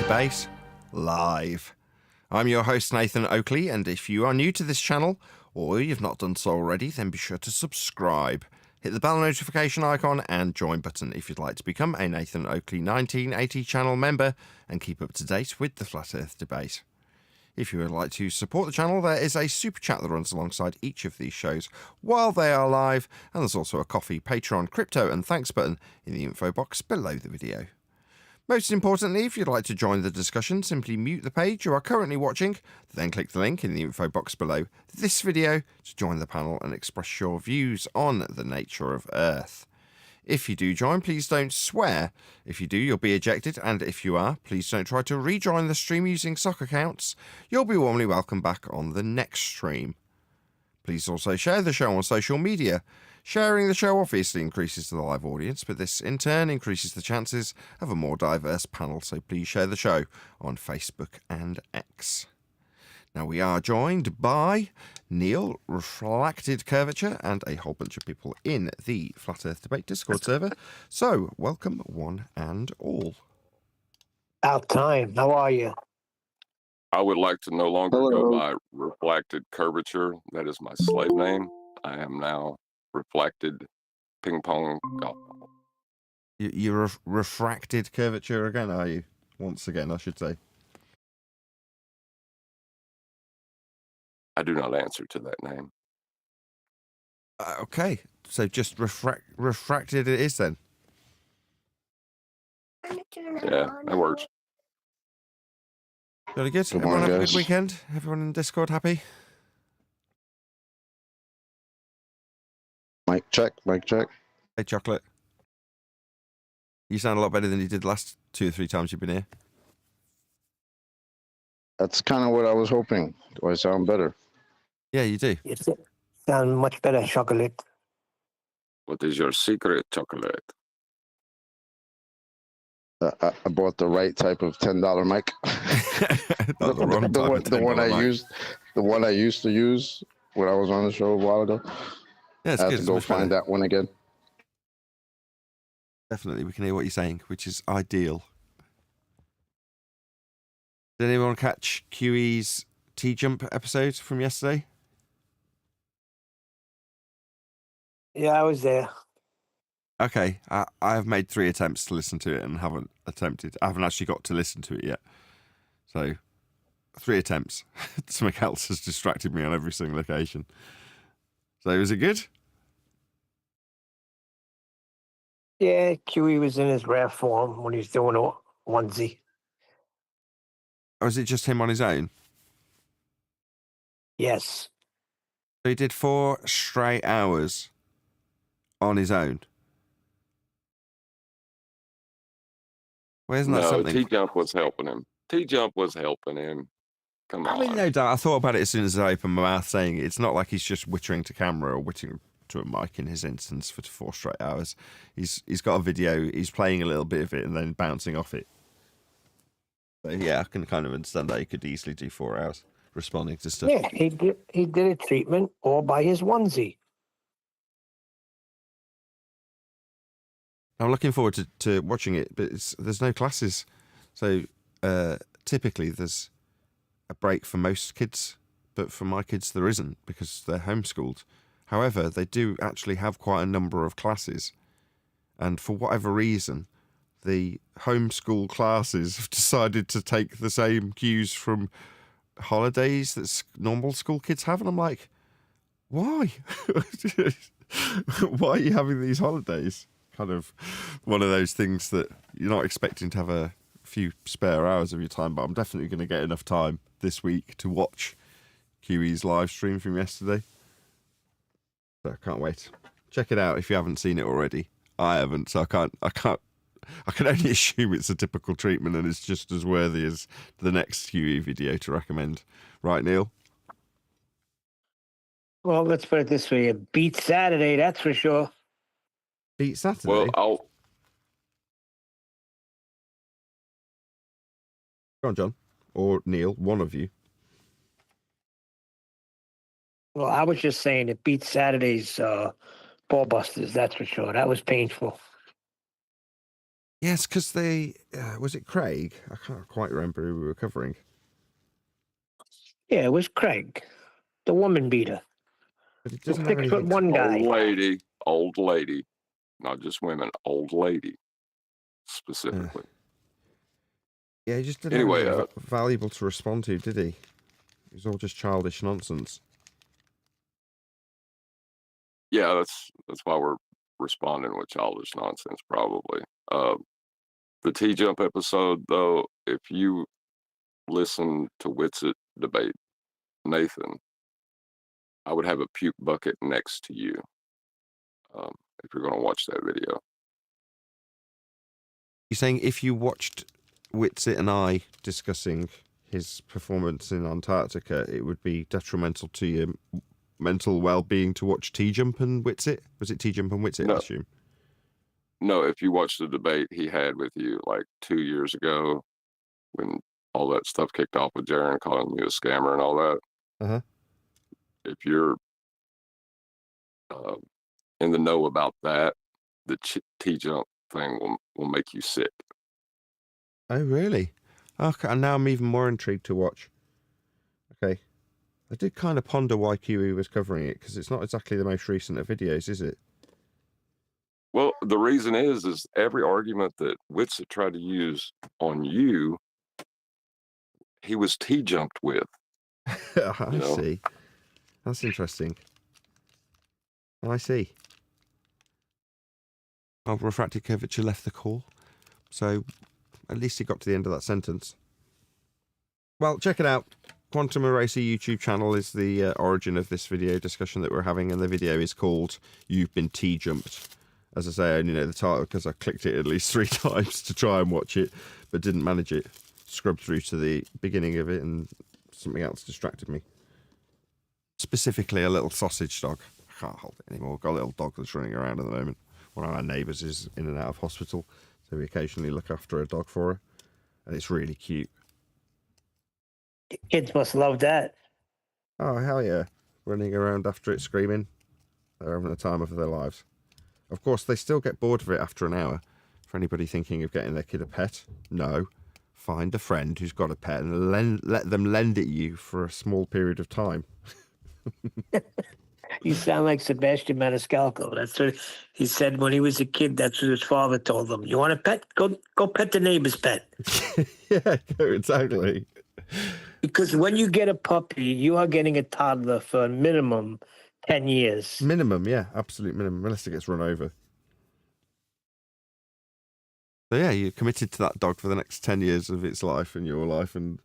Debate live. I'm your host Nathan Oakley, and if you are new to this channel or you've not done so already, then be sure to subscribe. Hit the bell notification icon and join button if you'd like to become a Nathan Oakley 1980 channel member and keep up to date with the Flat Earth debate. If you would like to support the channel, there is a super chat that runs alongside each of these shows while they are live, and there's also a Coffee, Patreon, crypto and thanks button in the info box below the video. Most importantly, if you'd like to join the discussion, simply mute the page you are currently watching, then click the link in the info box below this video to join the panel and express your views on the nature of Earth. If you do join, please don't swear. If you do, you'll be ejected, and if you are, please don't try to rejoin the stream using sock accounts. You'll be warmly welcome back on the next stream. Please also share the show on social media. Sharing the show obviously increases the live audience, but this in turn increases the chances of a more diverse panel, so please share the show on Facebook and X. Now we are joined by Neil, Refracted Curvature, and a whole bunch of people in the Flat Earth Debate Discord server. So, welcome one and all. About time. How are you? I would like to no longer go by Refracted Curvature. That is my slave name. I am now Reflected Ping Pong Golf. You're Refracted Curvature again, are you? Once again, I should say. I do not answer to that name. Okay, so just refracted it is then. Yeah, that works. Very good. Good Everyone morning, have a guys. good weekend? Everyone in Discord happy? Mic check, mic check. Hey, Chocolate. You sound a lot better than you did last 2 or 3 times you've been here. That's kind of what I was hoping. Do I sound better? Yeah, you do. You sound much better, chocolate. What is your secret, chocolate? I bought the right type of $10 mic. Not the wrong type of the one I $10 mic. used, the one I used to use when I was on the show a while ago. Yeah, it's I good. have to It's go much find better. that one again. Definitely, we can hear what you're saying, which is ideal. Did anyone catch QE's T-Jump episode from yesterday? Yeah, I was there. Okay, I have made 3 attempts to listen to it and haven't actually got to listen to it yet. So, 3 attempts. Something else has distracted me on every single occasion. So, is it good? Yeah, QE was in his rare form when he's doing a onesie. Or is it just him on his own? Yes. So he did 4 straight hours on his own. Well, isn't that No, something? T-Jump was helping him. T-Jump was helping him. Come I on. mean, no doubt. I thought about it as soon as I opened my mouth saying it. It's not like he's just wittering to camera or wittering to a mic in his instance for 4 straight hours. He's got a video, he's playing a little bit of it and then bouncing off it. So yeah, I can kind of understand that he could easily do 4 hours responding to stuff. Yeah, he did a treatment all by his onesie. I'm looking forward to watching it, but there's no classes. So typically there's a break for most kids, but for my kids there isn't because they're homeschooled. However, they do actually have quite a number of classes. And for whatever reason, the homeschool classes have decided to take the same cues from holidays that normal school kids have. And I'm like, why? Why are you having these holidays? Kind of one of those things that you're not expecting to have a few spare hours of your time, but I'm definitely going to get enough time this week to watch QE's live stream from yesterday. So I can't wait. Check it out if you haven't seen it already. I haven't, so I can only assume it's a typical treatment and it's just as worthy as the next QE video to recommend. Right, Neil? Well, let's put it this way. It beat Saturday, that's for sure. Beat Saturday? Well, Go on, John. Or Neil, one of you. Well, I was just saying it beat Saturday's ball busters, that's for sure. That was painful. Yes, because they was it Craig? I can't quite remember who we were covering. Yeah, it was Craig, the woman beater. But it The doesn't have 6 foot anything. one guy. Old lady, not just women, old lady specifically. Yeah, he just didn't have Anyway, anything valuable to respond to, did he? It was all just childish nonsense. yeah, that's why we're responding with childish nonsense, probably. The T jump episode, though, if you listen to Witsit debate Nathan, I would have a puke bucket next to you if you're going to watch that video. You're saying if you watched Witsit and I discussing his performance in Antarctica, it would be detrimental to your mental well-being to watch T-Jump and Witsit? Was it T-Jump and Witsit, No. I assume? No, if you watch the debate he had with you like 2 years ago when all that stuff kicked off with Jaron calling you a scammer and all that, Uh-huh. if you're in the know about that, the T-Jump thing will make you sick. Oh, really? Okay, and now I'm even more intrigued to watch. Okay. I did kind of ponder why QE was covering it, because it's not exactly the most recent of videos, is it? Well, the reason is every argument that Witsit tried to use on you, he was T-jumped with. I see. That's interesting. I see. Our refractive curvature left the call, so at least he got to the end of that sentence. Well, check it out. Quantum Eraser YouTube channel is the origin of this video discussion that we're having, and the video is called "You've Been T-Jumped." As I say, I only know the title because I clicked it at least 3 times to try and watch it, but didn't manage it. Scrubbed through to the beginning of it, and something else distracted me. Specifically, a little sausage dog. I can't hold it anymore. I've got a little dog that's running around at the moment. One of our neighbours is in and out of hospital, so we occasionally look after a dog for her, and it's really cute. Kids must love that. Oh, hell yeah. Running around after it screaming. They're having the time of their lives. Of course, they still get bored of it after an hour. For anybody thinking of getting their kid a pet, no. Find a friend who's got a pet and let them lend it you for a small period of time. You sound like Sebastian Maniscalco. That's what he said when he was a kid. That's what his father told him. You want a pet? Go pet the neighbor's pet. Yeah, exactly. Because when you get a puppy, you are getting a toddler for a minimum 10 years. Minimum, yeah, absolute minimum, unless it gets run over. So yeah, you're committed to that dog for the next 10 years of its life and your life, and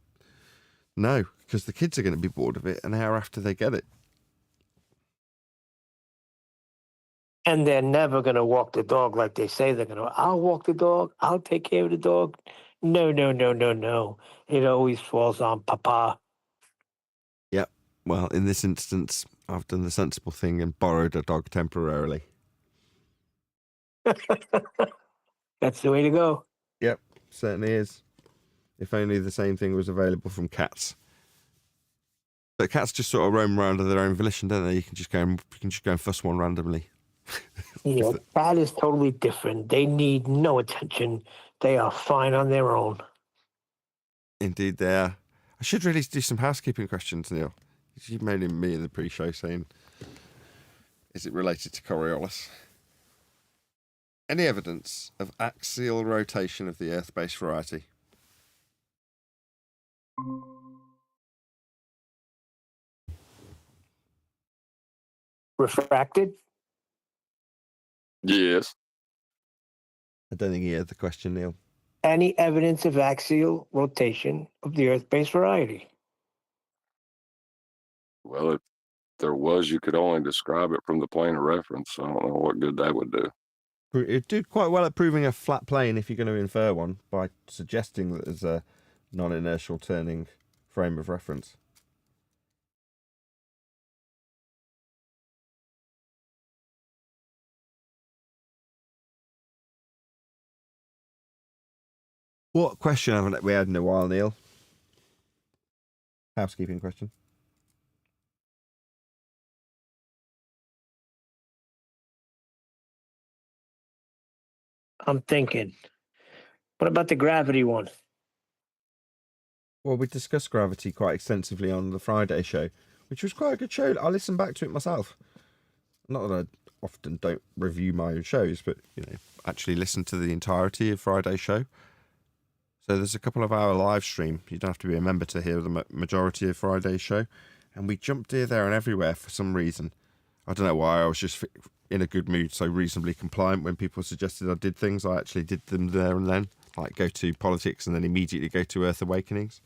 no, because the kids are going to be bored of it an hour after they get it. And they're never going to walk the dog like they say they're going to. I'll walk the dog. I'll take care of the dog. No, no, no, no, no. It always falls on Papa. Yep. Well, in this instance, I've done the sensible thing and borrowed a dog temporarily. That's the way to go. Yep, certainly is. If only the same thing was available from cats. But cats just sort of roam around of their own volition, don't they? You can just go and fuss one randomly. Yeah, that is totally different. They need no attention. They are fine on their own. Indeed, they are. I should really do some housekeeping questions, Neil. You mailing me in the pre-show saying, is it related to Coriolis? Any evidence of axial rotation of the Earth-based variety? Refracted? Yes. I don't think he heard the question, Neil. Any evidence of axial rotation of the Earth-based variety? Well, if there was, you could only describe it from the plane of reference. I don't know what good that would do. It did quite well at proving a flat plane if you're going to infer one by suggesting that there's a non-inertial turning frame of reference. What question haven't we had in a while, Neil? Housekeeping question. I'm thinking. What about the gravity one? Well, we discussed gravity quite extensively on the Friday show, which was quite a good show. I listened back to it myself. Not that I often don't review my own shows, but, actually listen to the entirety of Friday's show. So there's a couple of hour live stream. You don't have to be a member to hear the majority of Friday's show. And we jumped here, there and everywhere for some reason. I don't know why. I was just in a good mood, so reasonably compliant. When people suggested I did things, I actually did them there and then. Like go to politics and then immediately go to Earth Awakenings.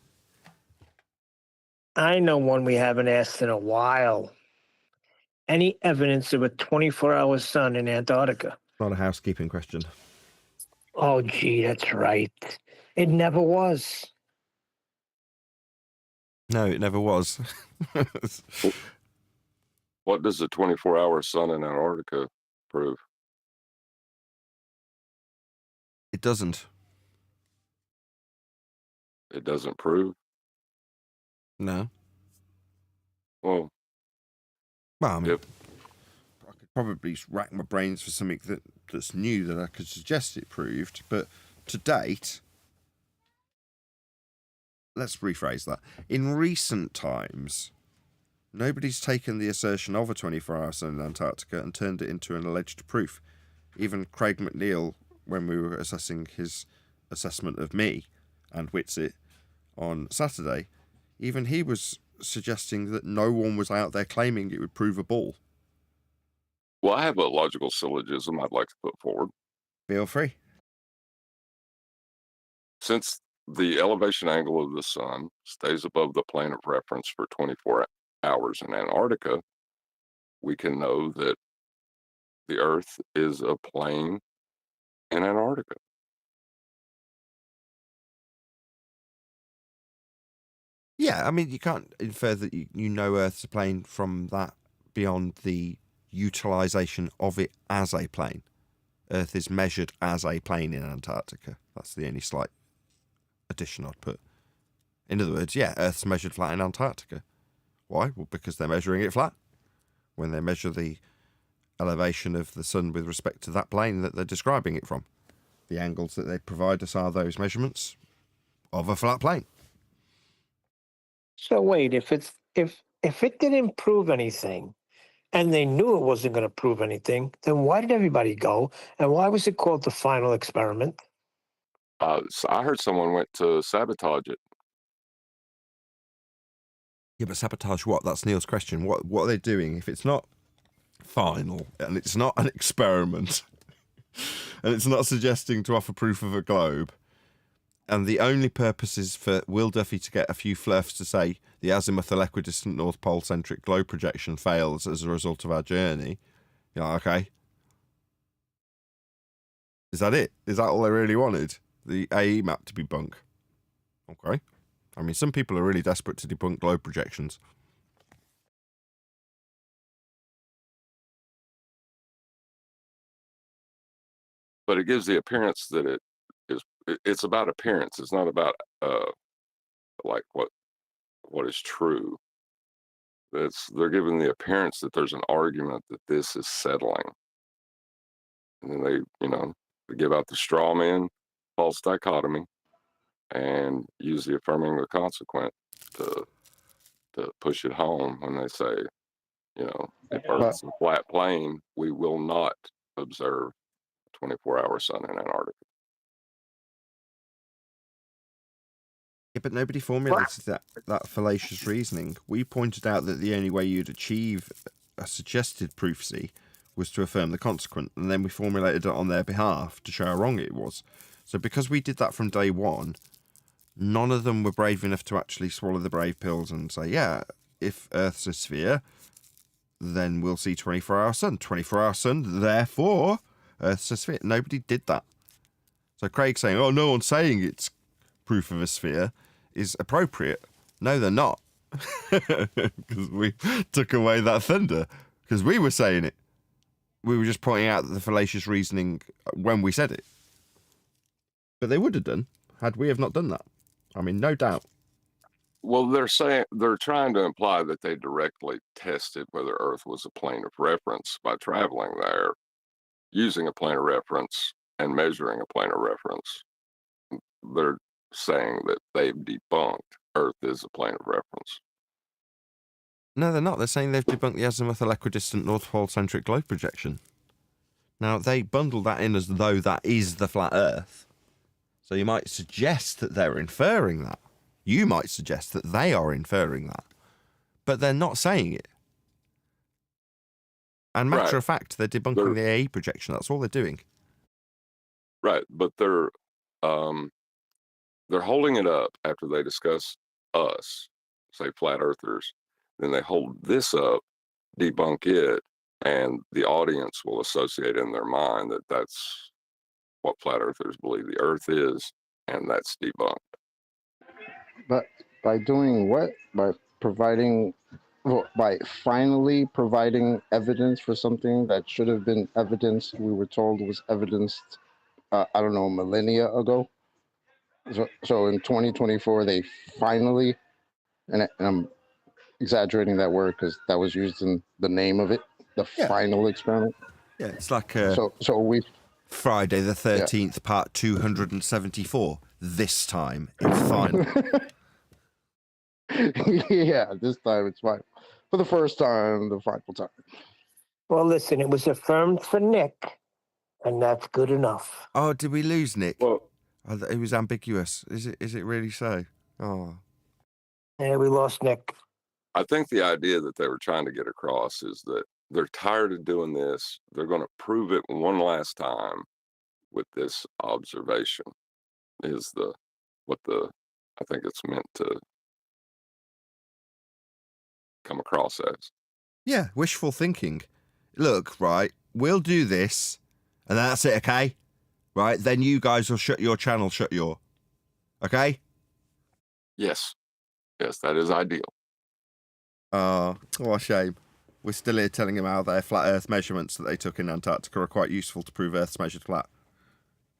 I know one we haven't asked in a while. Any evidence of a 24-hour sun in Antarctica? Not a housekeeping question. Oh, gee, that's right. It never was. No, it never was. What does the 24-hour sun in Antarctica prove? It doesn't. It doesn't prove? No. Well, I mean, Yep. I could probably rack my brains for something that's new that I could suggest it proved, but to date, let's rephrase that. In recent times, nobody's taken the assertion of a 24-hour sun in Antarctica and turned it into an alleged proof. Even Craig McNeil, when we were assessing his assessment of me and Whitsitt on Saturday, even he was suggesting that no one was out there claiming it would prove a ball. Well, I have a logical syllogism I'd like to put forward. Feel free. Since the elevation angle of the sun stays above the plane of reference for 24 hours in Antarctica, we can know that the Earth is a plane in Antarctica. Yeah, I mean, you can't infer that you know Earth's a plane from that beyond the utilization of it as a plane. Earth is measured as a plane in Antarctica. That's the only slight addition I'd put. In other words, yeah, Earth's measured flat in Antarctica. Why? Well, because they're measuring it flat. When they measure the elevation of the sun with respect to that plane that they're describing it from, the angles that they provide us are those measurements of a flat plane. So wait, if it didn't prove anything, and they knew it wasn't going to prove anything, then why did everybody go? And why was it called the final experiment? So I heard someone went to sabotage it. Yeah, but sabotage what? That's Neil's question. What are they doing? If it's not final and it's not an experiment and it's not suggesting to offer proof of a globe, and the only purpose is for Will Duffy to get a few fluffs to say the azimuthal equidistant North Pole centric globe projection fails as a result of our journey, you're like, okay. Is that it? Is that all they really wanted? The AE map to be bunk? Okay. I mean, some people are really desperate to debunk globe projections. But it gives the appearance that it's about appearance. It's not about like what is true. They're giving the appearance that there's an argument that this is settling. And then they give out the straw man, false dichotomy, and use the affirming the consequent to push it home when they say, if Earth's a flat plane, we will not observe a 24-hour sun in Antarctica. Yeah, but nobody formulated that fallacious reasoning. We pointed out that the only way you'd achieve a suggested proofsy was to affirm the consequent, and then we formulated it on their behalf to show how wrong it was. So because we did that from day one, none of them were brave enough to actually swallow the brave pills and say, yeah, if Earth's a sphere, then we'll see 24-hour sun. 24-hour sun, therefore, Earth's a sphere. Nobody did that. So Craig saying, oh, no one's saying it's proof of a sphere is appropriate. No, they're not. Because we took away that thunder. Because we were saying it. We were just pointing out the fallacious reasoning when we said it. But they would have done had we have not done that. I mean, no doubt. Well, they're trying to imply that they directly tested whether Earth was a plane of reference by traveling there, using a plane of reference and measuring a plane of reference. they're saying that they've debunked Earth is a plane of reference. No, they're not. They're saying they've debunked the azimuthal equidistant North Pole-centric globe projection. Now, they bundle that in as though that is the flat Earth. So you might suggest that they're inferring that. You might suggest that they are inferring that. But they're not saying it. And matter of fact, they're debunking the AE projection. That's all they're doing. Right, but they're holding it up after they discuss us, say flat earthers. Then they hold this up, debunk it, and the audience will associate in their mind that that's what flat earthers believe the Earth is, and that's debunked. But by doing what? By providing, well, by finally providing evidence for something that should have been evidenced, we were told was evidenced, I don't know, millennia ago. So in 2024, they finally, and I'm exaggerating that word because that was used in the name of it, the final experiment. Yeah, it's like so we Friday the 13th, part 274. This time, it's final. Yeah, this time it's final. For the first time, the final time. Well, listen, it was affirmed for Nick, and that's good enough. Oh, did we lose Nick? Well, It was ambiguous. Is it really so? Oh. Yeah, we lost Nick. I think the idea that they were trying to get across is that they're tired of doing this. They're going to prove it one last time with this observation. Is what I think it's meant to come across as. Yeah, wishful thinking. Look, right, we'll do this, and that's it, okay? Right, then you guys will shut your channel, okay? Yes, that is ideal. Oh, what a shame. We're still here telling them how their flat Earth measurements that they took in Antarctica are quite useful to prove Earth's measured flat.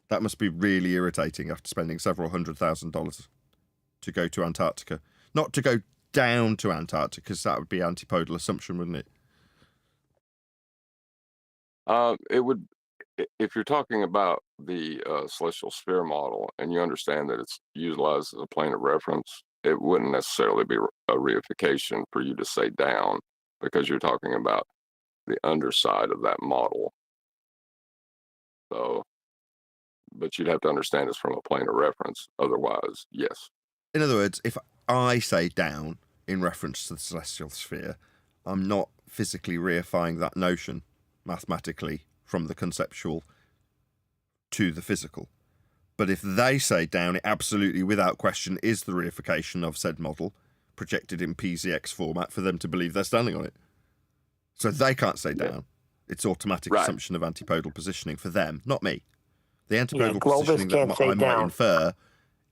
That must be really irritating after spending several $100,000 to go to Antarctica. Not to go down to Antarctica, because that would be antipodal assumption, wouldn't it? It would, if you're talking about the celestial sphere model and you understand that it's utilized as a plane of reference, it wouldn't necessarily be a reification for you to say down, because you're talking about the underside of that model. So, but you'd have to understand it's from a plane of reference. Otherwise, yes. In other words, if I say down in reference to the celestial sphere, I'm not physically reifying that notion mathematically from the conceptual to the physical. But if they say down, it absolutely, without question, is the reification of said model projected in PZX format for them to believe they're standing on it. So they can't say down. It's automatic assumption of antipodal positioning for them, not me. The antipodal positioning that I might infer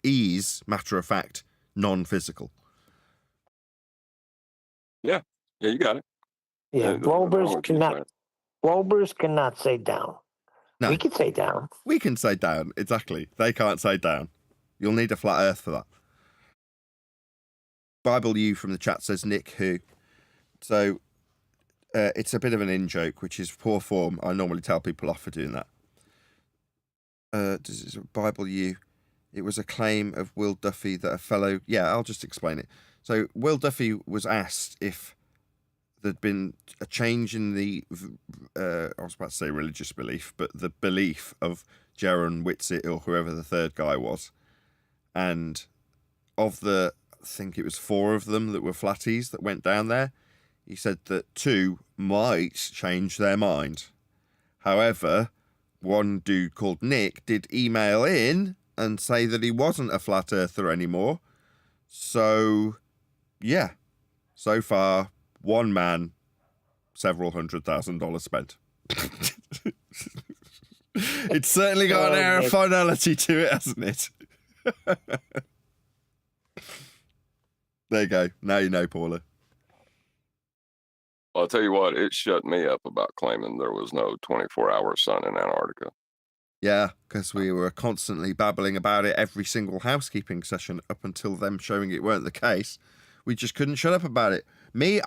is, matter of fact, non-physical. Yeah, you got it. Yeah, Globers cannot say down. No. We can say down. We can say down, exactly. They can't say down. You'll need a flat Earth for that. Bible U from the chat says Nick who. So it's a bit of an in-joke, which is poor form. I normally tell people off for doing that. Bible U. It was a claim of Will Duffy that a fellow... Yeah, I'll just explain it. So Will Duffy was asked if there'd been a change in the, I was about to say religious belief, but the belief of Jaron Whitsitt or whoever the third guy was. And of the, I think it was 4 of them that were flatties that went down there, he said that 2 might change their mind. However, one dude called Nick did email in and say that he wasn't a flat earther anymore. So, yeah, so far, one man, several $100,000 spent. It's certainly got an air of finality to it, hasn't it? There you go. Now you know, Paula. I'll tell you what, it shut me up about claiming there was no 24-hour sun in Antarctica. Yeah, because we were constantly babbling about it every single housekeeping session up until them showing it weren't the case. We just couldn't shut up about it. Me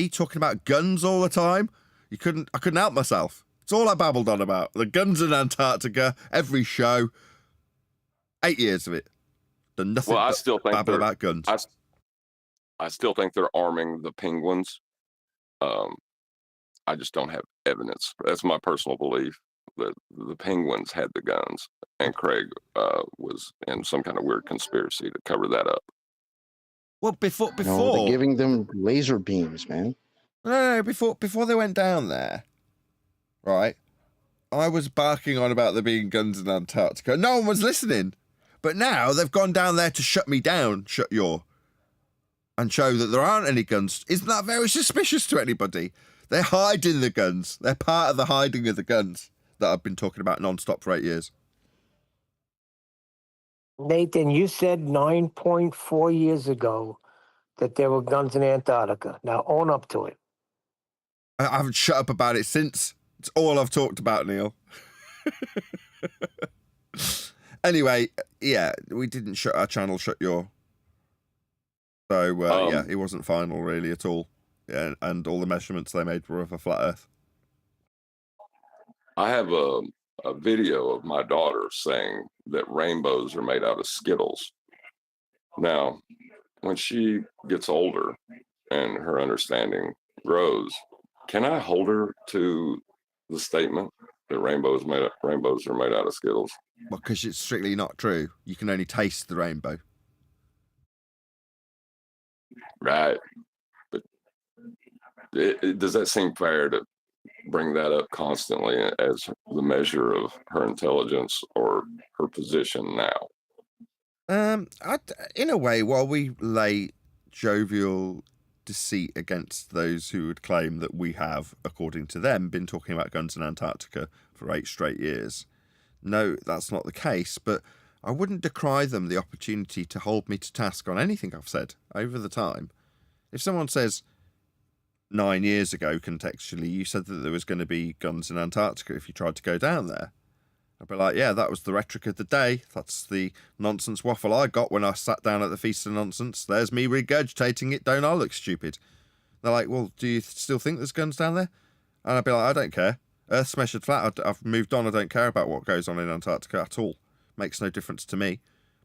talking about guns all the time. I couldn't help myself. It's all I babbled on about. The guns in Antarctica, every show. 8 years of it. Done nothing Well, I but still think babble they're. about guns. I still think they're arming the penguins. I just don't have evidence. That's my personal belief that the penguins had the guns, and Craig was in some kind of weird conspiracy to cover that up. Well, before No, they're giving them laser beams, man. no, before they went down there, right? I was barking on about there being guns in Antarctica. No one was listening. But now they've gone down there to shut me down, and show that there aren't any guns. Isn't that very suspicious to anybody? They're hiding the guns. They're part of the hiding of the guns that I've been talking about non-stop for 8 years. Nathan, you said 9.4 years ago that there were guns in Antarctica. Now own up to it. I haven't shut up about it since. It's all I've talked about, Neil. Anyway, yeah, we didn't shut our channel, shut your. So, yeah, it wasn't final really at all. Yeah, and all the measurements they made were of a flat Earth. I have a video of my daughter saying that rainbows are made out of Skittles. Now, when she gets older and her understanding grows, can I hold her to the statement that rainbows are made out of Skittles? Well, because it's strictly not true. You can only taste the rainbow. Right. But does that seem fair to bring that up constantly as the measure of her intelligence or her position now? In a way, while we lay jovial deceit against those who would claim that we have, according to them, been talking about guns in Antarctica for 8 straight years. No, that's not the case, but I wouldn't decry them the opportunity to hold me to task on anything I've said over the time. If someone says 9 years ago, contextually, you said that there was going to be guns in Antarctica if you tried to go down there, I'd be like, yeah, that was the rhetoric of the day. That's the nonsense waffle I got when I sat down at the Feast of Nonsense. There's me regurgitating it. Don't I look stupid? They're like, well, do you still think there's guns down there? And I'd be like, I don't care. Earth's measured flat. I've moved on. I don't care about what goes on in Antarctica at all. Makes no difference to me.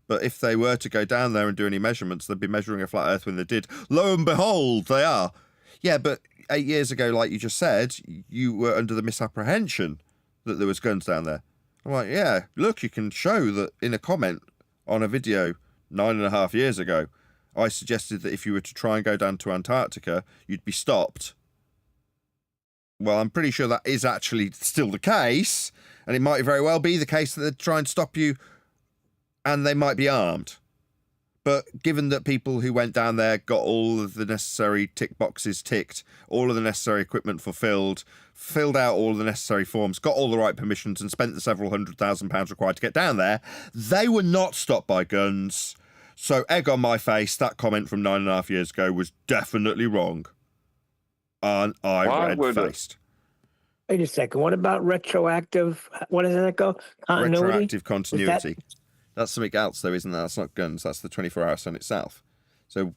But if they were to go down there and do any measurements, they'd be measuring a flat Earth when they did. Lo and behold, they are. Yeah, but 8 years ago, like you just said, you were under the misapprehension that there was guns down there. I'm like, yeah, look, you can show that in a comment on a video 9.5 years ago, I suggested that if you were to try and go down to Antarctica, you'd be stopped. Well, I'm pretty sure that is actually still the case, and it might very well be the case that they'd try and stop you, and they might be armed. But given that people who went down there got all of the necessary tick boxes ticked, all of the necessary equipment fulfilled, filled out all of the necessary forms, got all the right permissions, and spent the several £100,000 required to get down there, they were not stopped by guns. So, egg on my face, that comment from 9.5 years ago was definitely wrong. And I red-faced. Wait a second. What about retroactive? What does that go? Continuity? Retroactive continuity. That's something else, though, isn't that? That's not guns. That's the 24-hour sun itself. So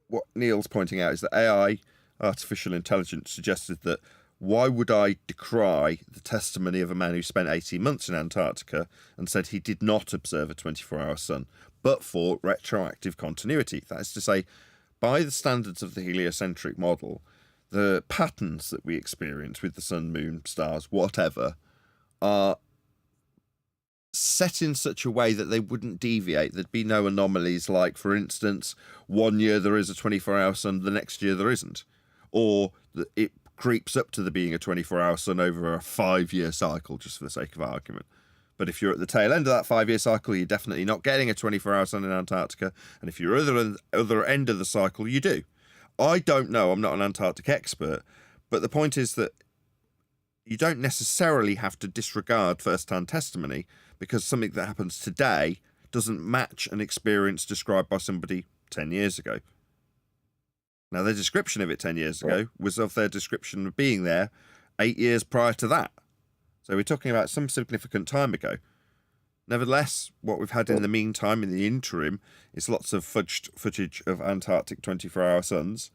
what Neil's pointing out is that AI, artificial intelligence, suggested that why would I decry the testimony of a man who spent 18 months in Antarctica and said he did not observe a 24-hour sun, but for retroactive continuity. That is to say, by the standards of the heliocentric model, the patterns that we experience with the sun, moon, stars, whatever, are set in such a way that they wouldn't deviate. There'd be no anomalies like, for instance, 1 year there is a 24-hour sun, the next year there isn't. Or that it creeps up to there being a 24-hour sun over a 5-year cycle, just for the sake of argument. But if you're at the tail end of that 5-year cycle, you're definitely not getting a 24-hour sun in Antarctica. And if you're at the other end of the cycle, you do. I don't know. I'm not an Antarctic expert. But the point is that you don't necessarily have to disregard first-hand testimony because something that happens today doesn't match an experience described by somebody 10 years ago. Now, their description of it 10 years ago was of their description of being there 8 years prior to that. So we're talking about some significant time ago. Nevertheless, what we've had in the meantime, in the interim, is lots of fudged footage of Antarctic 24-hour suns.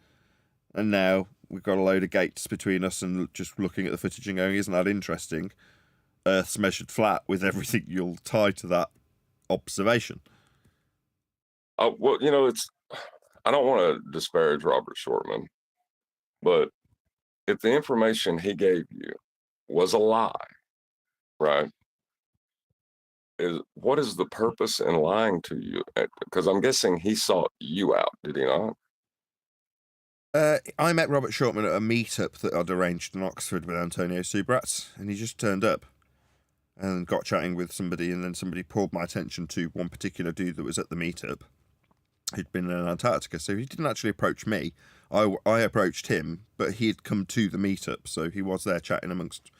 And now we've got a load of gates between us and just looking at the footage and going, isn't that interesting? Earth's measured flat with everything you'll tie to that observation. Well, you know, I don't want to disparage Robert Shortman, but if the information he gave you was a lie, right? What is the purpose in lying to you? Because I'm guessing he sought you out, did he not? I met Robert Shortman at a meetup that I'd arranged in Oxford with Antonio Subratz, and he just turned up and got chatting with somebody, and then somebody pulled my attention to one particular dude that was at the meetup. He'd been in Antarctica, so he didn't actually approach me. I approached him, but he had come to the meetup, so he was there chatting amongst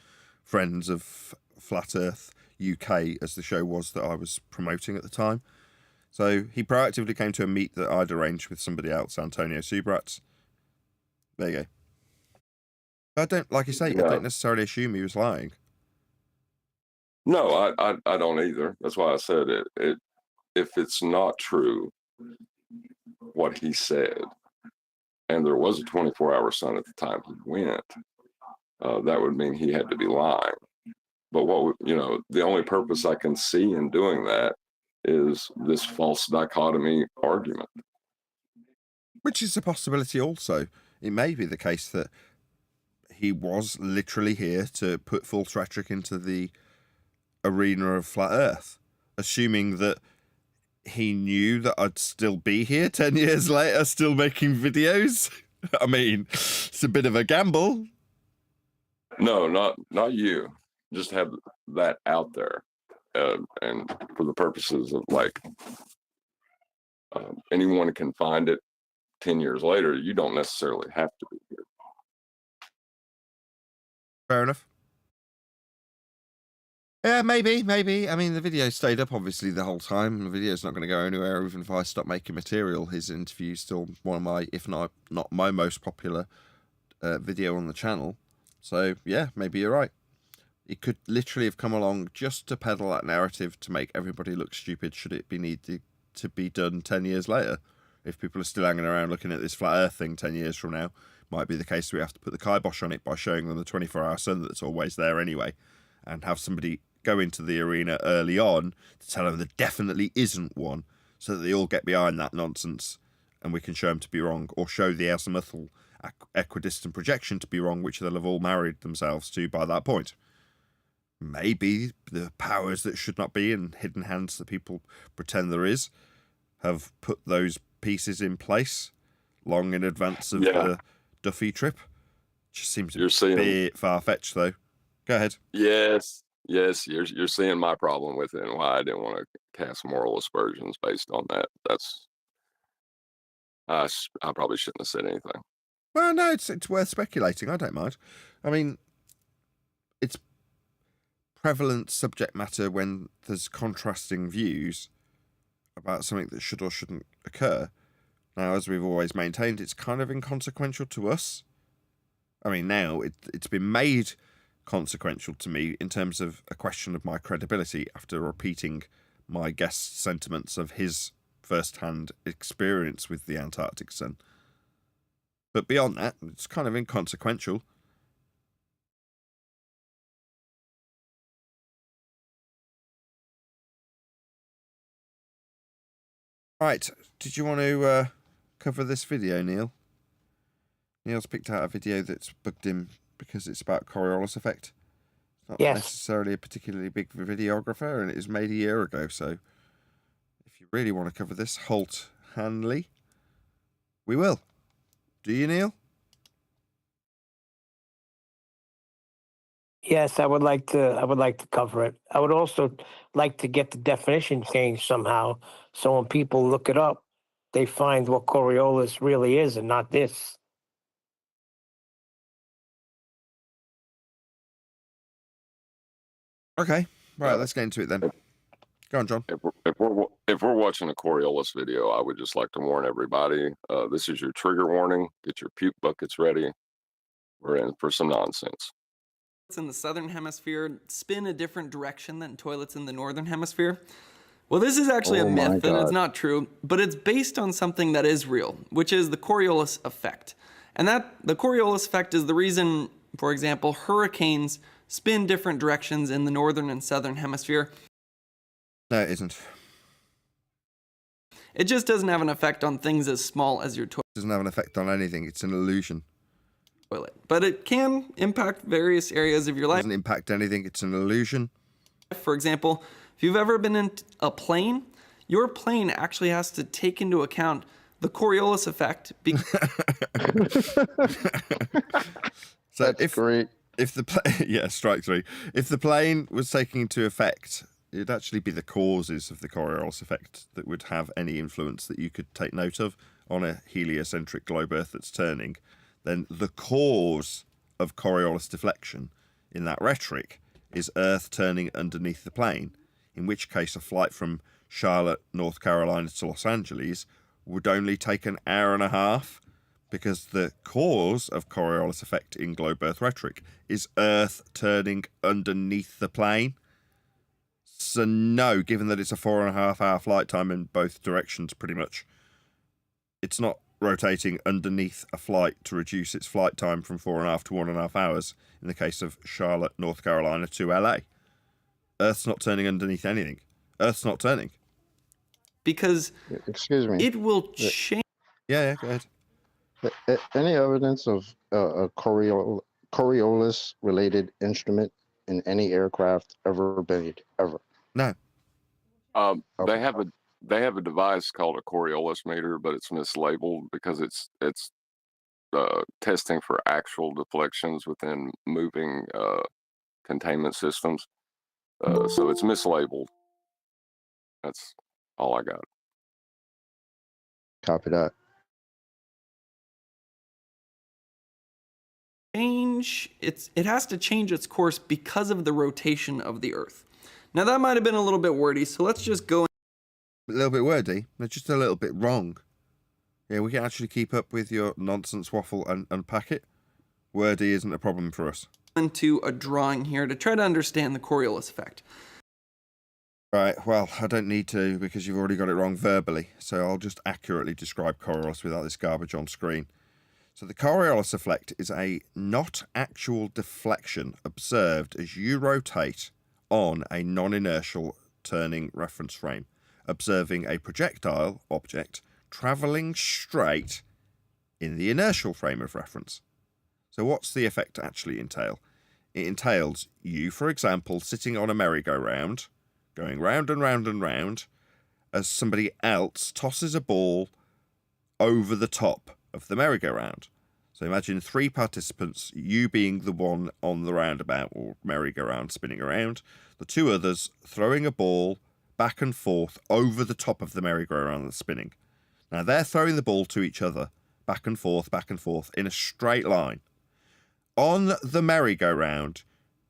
friends of Flat Earth UK, as the show was that I was promoting at the time. So he proactively came to a meet that I'd arranged with somebody else, Antonio Subratz. There you go. I don't, like you say, No. I don't necessarily assume he was lying. No, I don't either. That's why I said it. If it's not true, what he said, and there was a 24-hour sun at the time he went, that would mean he had to be lying. But the only purpose I can see in doing that is this false dichotomy argument. Which is a possibility also. It may be the case that he was literally here to put false rhetoric into the arena of Flat Earth, assuming that he knew that I'd still be here 10 years later, still making videos. I mean, it's a bit of a gamble. No, not you. Just have that out there, and for the purposes of anyone can find it 10 years later. You don't necessarily have to be here. Fair enough. Yeah, maybe. I mean, the video stayed up, obviously, the whole time. The video's not going to go anywhere, even if I stop making material. His interview's still one of my, if not my most popular video on the channel. So, yeah, maybe you're right. He could literally have come along just to peddle that narrative to make everybody look stupid should it be needed to be done 10 years later. If people are still hanging around looking at this flat earth thing 10 years from now, might be the case we have to put the kibosh on it by showing them the 24-hour sun that's always there anyway, and have somebody go into the arena early on to tell them there definitely isn't one, so that they all get behind that nonsense and we can show them to be wrong, or show the azimuthal equidistant projection to be wrong, which they'll have all married themselves to by that point. Maybe the powers that should not be and hidden hands that people pretend there is have put those pieces in place long in advance of the Duffy trip. Just seems a bit far-fetched, though. Go ahead. Yes, you're seeing my problem with it and why I didn't want to cast moral aspersions based on that. I probably shouldn't have said anything. Well, no, it's worth speculating. I don't mind. I mean, it's prevalent subject matter when there's contrasting views about something that should or shouldn't occur. Now, as we've always maintained, it's kind of inconsequential to us. I mean, now it's been made consequential to me in terms of a question of my credibility after repeating my guest's sentiments of his first-hand experience with the Antarctic sun. But beyond that, it's kind of inconsequential. Right, did you want to cover this video, Neil? Neil's picked out a video that's bugged him because it's about Coriolis effect. It's not necessarily a particularly big videographer, and it was made a year ago, so if you really want to cover this, Holt, Hanley, we will. Do you, Neil? Yes, I would like to cover it. I would also like to get the definition changed somehow, so when people look it up, they find what Coriolis really is and not this. Okay, right. Let's get into it then. Go on, John. If we're watching a Coriolis video, I would just like to warn everybody. This is your trigger warning. Get your puke buckets ready. We're in for some nonsense. In the southern hemisphere spin a different direction than toilets in the northern hemisphere. Well, this is actually a myth, and it's not true, but it's based on something that is real, which is the Coriolis effect. And the Coriolis effect is the reason, for example, hurricanes spin different directions in the northern and southern hemisphere. No, it isn't. It just doesn't have an effect on things as small as your It doesn't have an effect on anything. It's an illusion. toilet. But it can impact various areas of your It life. doesn't impact anything. It's an illusion. For example, if you've ever been in a plane, your plane actually has to take into account the Coriolis effect. So That's great. If the yeah, strike three. If the plane was taking into effect, it'd actually be the causes of the Coriolis effect that would have any influence that you could take note of on a heliocentric globe Earth that's turning. Then the cause of Coriolis deflection in that rhetoric is Earth turning underneath the plane, in which case a flight from Charlotte, North Carolina to Los Angeles would only take an hour and a half, because the cause of Coriolis effect in globe Earth rhetoric is Earth turning underneath the plane. So no, given that it's a 4.5 hour flight time in both directions pretty much, it's not rotating underneath a flight to reduce its flight time from 4.5 to 1.5 hours in the case of Charlotte, North Carolina to LA. Earth's not turning underneath anything. Earth's not turning. Because Excuse me. it will change. Yeah, go ahead. Any evidence of a Coriolis-related instrument in any aircraft ever made? Ever? No. They have a device called a Coriolis meter, but it's mislabeled because it's testing for actual deflections within moving containment systems. So it's mislabeled. That's all I got. Copy that. It has to change its course because of the rotation of the Earth. Now that might have been a little bit wordy, so let's just go A little bit wordy. They're just a little bit wrong. Yeah, we can actually keep up with your nonsense waffle and unpack it. Wordy isn't a problem for us. into a drawing here to try to understand the Coriolis effect. Right, well, I don't need to because you've already got it wrong verbally, so I'll just accurately describe Coriolis without this garbage on screen. So the Coriolis effect is a not actual deflection observed as you rotate on a non-inertial turning reference frame, observing a projectile object travelling straight in the inertial frame of reference. So what's the effect actually entail? It entails you, for example, sitting on a merry-go-round, going round and round and round, as somebody else tosses a ball over the top of the merry-go-round. So imagine 3 participants, you being the one on the roundabout or merry-go-round spinning around, the 2 others throwing a ball back and forth over the top of the merry-go-round that's spinning. Now they're throwing the ball to each other, back and forth in a straight line. On the merry-go-round,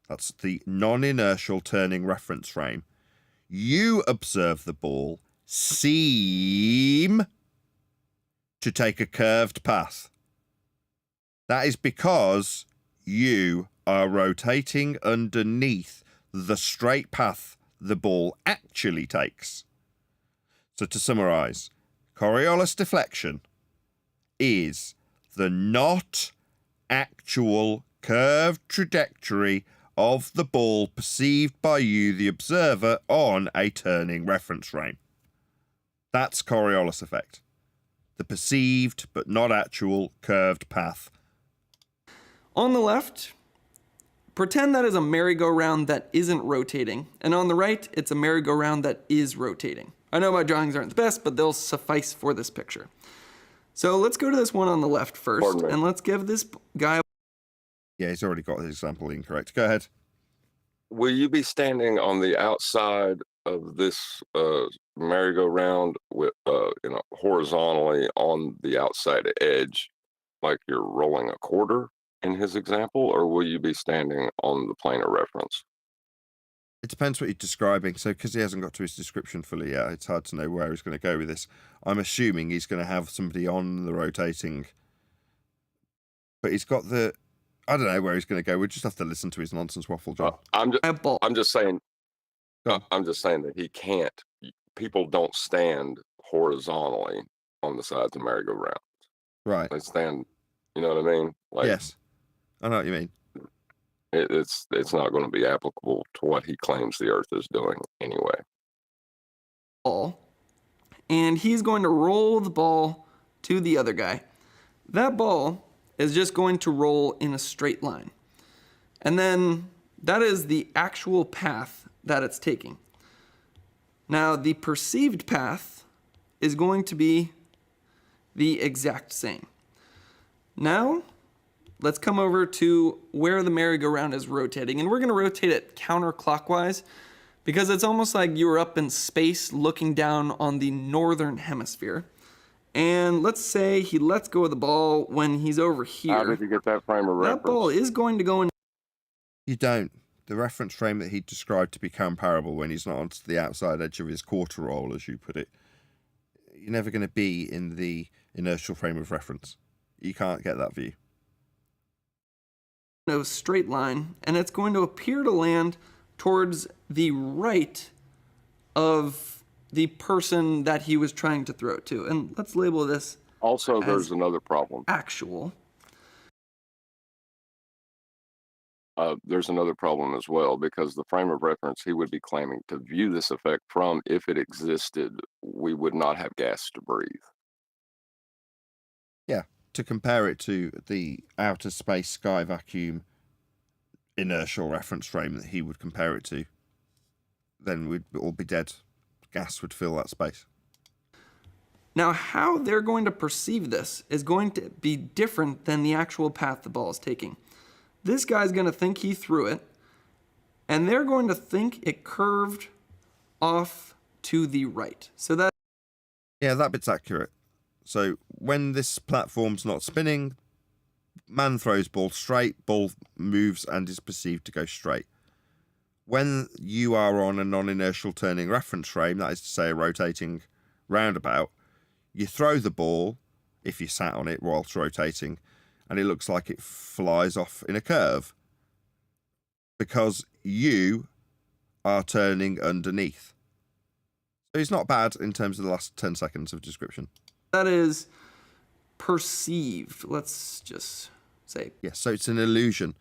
that's the non-inertial turning reference frame, you observe the ball seem to take a curved path. That is because you are rotating underneath the straight path the ball actually takes. So to summarise, Coriolis deflection is the not actual curved trajectory of the ball perceived by you, the observer, on a turning reference frame. That's Coriolis effect. The perceived but not actual curved path. On the left, pretend that is a merry-go-round that isn't rotating, and on the right, it's a merry-go-round that is rotating. I know my drawings aren't the best, but they'll suffice for this picture. So let's go to this one on the left first, and let's give this guy... Yeah, he's already got his example incorrect. Go ahead. Will you be standing on the outside of this merry-go-round with horizontally on the outside edge, like you're rolling a quarter in his example, or will you be standing on the plane of reference? It depends what you're describing. So because he hasn't got to his description fully yet, it's hard to know where he's going to go with this. I'm assuming he's going to have somebody on the rotating, but he's got the... I don't know where he's going to go. We just have to listen to his nonsense waffle, John. I'm just saying that he can't. People don't stand horizontally on the sides of merry-go-round. Right. They stand. You know what I mean? Like, yes, I know what you mean. It's not going to be applicable to what he claims the Earth is doing anyway. and he's going to roll the ball to the other guy. That ball is just going to roll in a straight line. And then that is the actual path that it's taking. Now, the perceived path is going to be the exact same. Now, let's come over to where the merry-go-round is rotating. And we're going to rotate it counterclockwise because it's almost like you were up in space looking down on the northern hemisphere. And let's say he lets go of the ball when he's over here. How did you get that frame of reference? That ball is going to go in. You don't. The reference frame that he described to be comparable when he's not onto the outside edge of his quarter roll, as you put it, you're never going to be in the inertial frame of reference. You can't get that view. No straight line, and it's going to appear to land towards the right of the person that he was trying to throw it to. And let's label this Also, as there's another problem. actual. There's another problem as well, because the frame of reference he would be claiming to view this effect from, if it existed, we would not have gas to breathe. Yeah, to compare it to the outer space sky vacuum inertial reference frame that he would compare it to, then we'd all be dead. Gas would fill that space. Now, how they're going to perceive this is going to be different than the actual path the ball is taking. This guy's going to think he threw it, and they're going to think it curved off to the right. So that... Yeah, that bit's accurate. So when this platform's not spinning, man throws ball straight, ball moves and is perceived to go straight. When you are on a non-inertial turning reference frame, that is to say a rotating roundabout, you throw the ball, if you sat on it whilst rotating, and it looks like it flies off in a curve because you are turning underneath. So it's not bad in terms of the last 10 seconds of description. That is perceived. Let's just say. Yes, so it's an illusion.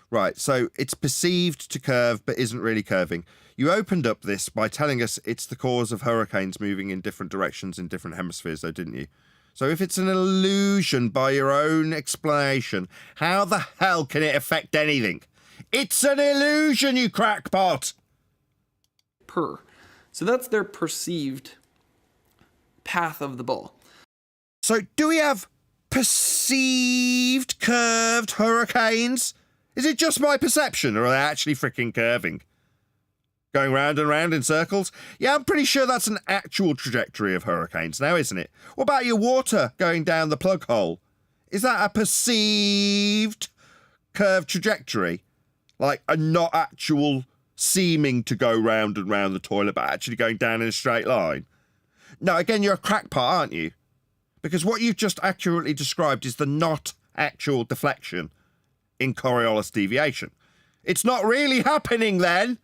Right, so it's perceived to curve but isn't really curving. You opened up this by telling us it's the cause of hurricanes moving in different directions in different hemispheres, though, didn't you? So if it's an illusion by your own explanation, how the hell can it affect anything? It's an illusion, you crackpot! So that's their perceived path of the ball. So do we have perceived curved hurricanes? Is it just my perception, or are they actually freaking curving? Going round and round in circles? Yeah, I'm pretty sure that's an actual trajectory of hurricanes now, isn't it? What about your water going down the plug hole? Is that a perceived curved trajectory? Like a not actual seeming to go round and round the toilet, but actually going down in a straight line? No, again, you're a crackpot, aren't you? Because what you've just accurately described is the not actual deflection in Coriolis deviation. It's not really happening then.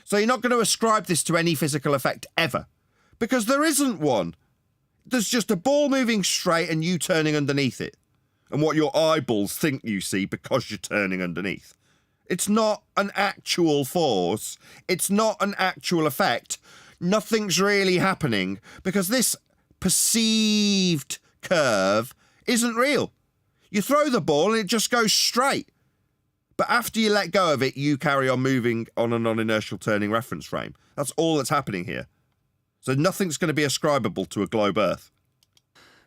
So you're not going to ascribe this to any physical effect ever, because there isn't one. There's just a ball moving straight and you turning underneath it, and what your eyeballs think you see because you're turning underneath. It's not an actual force. It's not an actual effect. Nothing's really happening because this perceived curve isn't real. You throw the ball and it just goes straight. But after you let go of it, you carry on moving on a non-inertial turning reference frame. That's all that's happening here. So nothing's going to be ascribable to a globe Earth.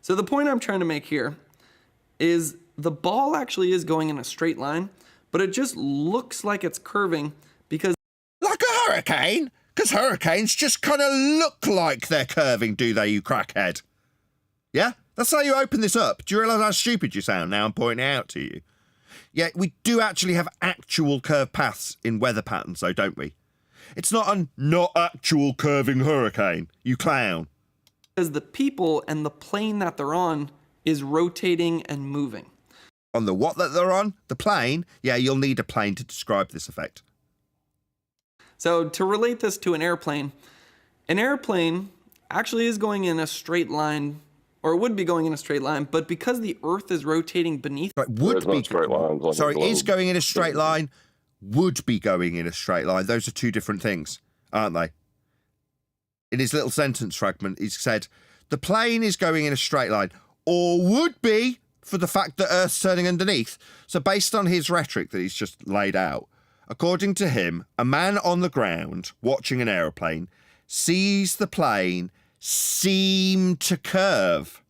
So the point I'm trying to make here is the ball actually is going in a straight line, but it just looks like it's curving because... Like a hurricane? Because hurricanes just kind of look like they're curving, do they, you crackhead? Yeah? That's how you open this up. Do you realise how stupid you sound now I'm pointing it out to you? Yeah, we do actually have actual curved paths in weather patterns, though, don't we? It's not a not actual curving hurricane, you clown. Because the people and the plane that they're on is rotating and moving. On the what that they're on? The plane? Yeah, you'll need a plane to describe this effect. So to relate this to an airplane actually is going in a straight line, or would be going in a straight line, but because the Earth is rotating beneath... Right, would be... straight lines like sorry, is going in a straight line, would be going in a straight line. Those are two different things, aren't they? In his little sentence fragment, he said, the plane is going in a straight line, or would be for the fact that Earth's turning underneath. So based on his rhetoric that he's just laid out, according to him, a man on the ground watching an aeroplane sees the plane seem to curve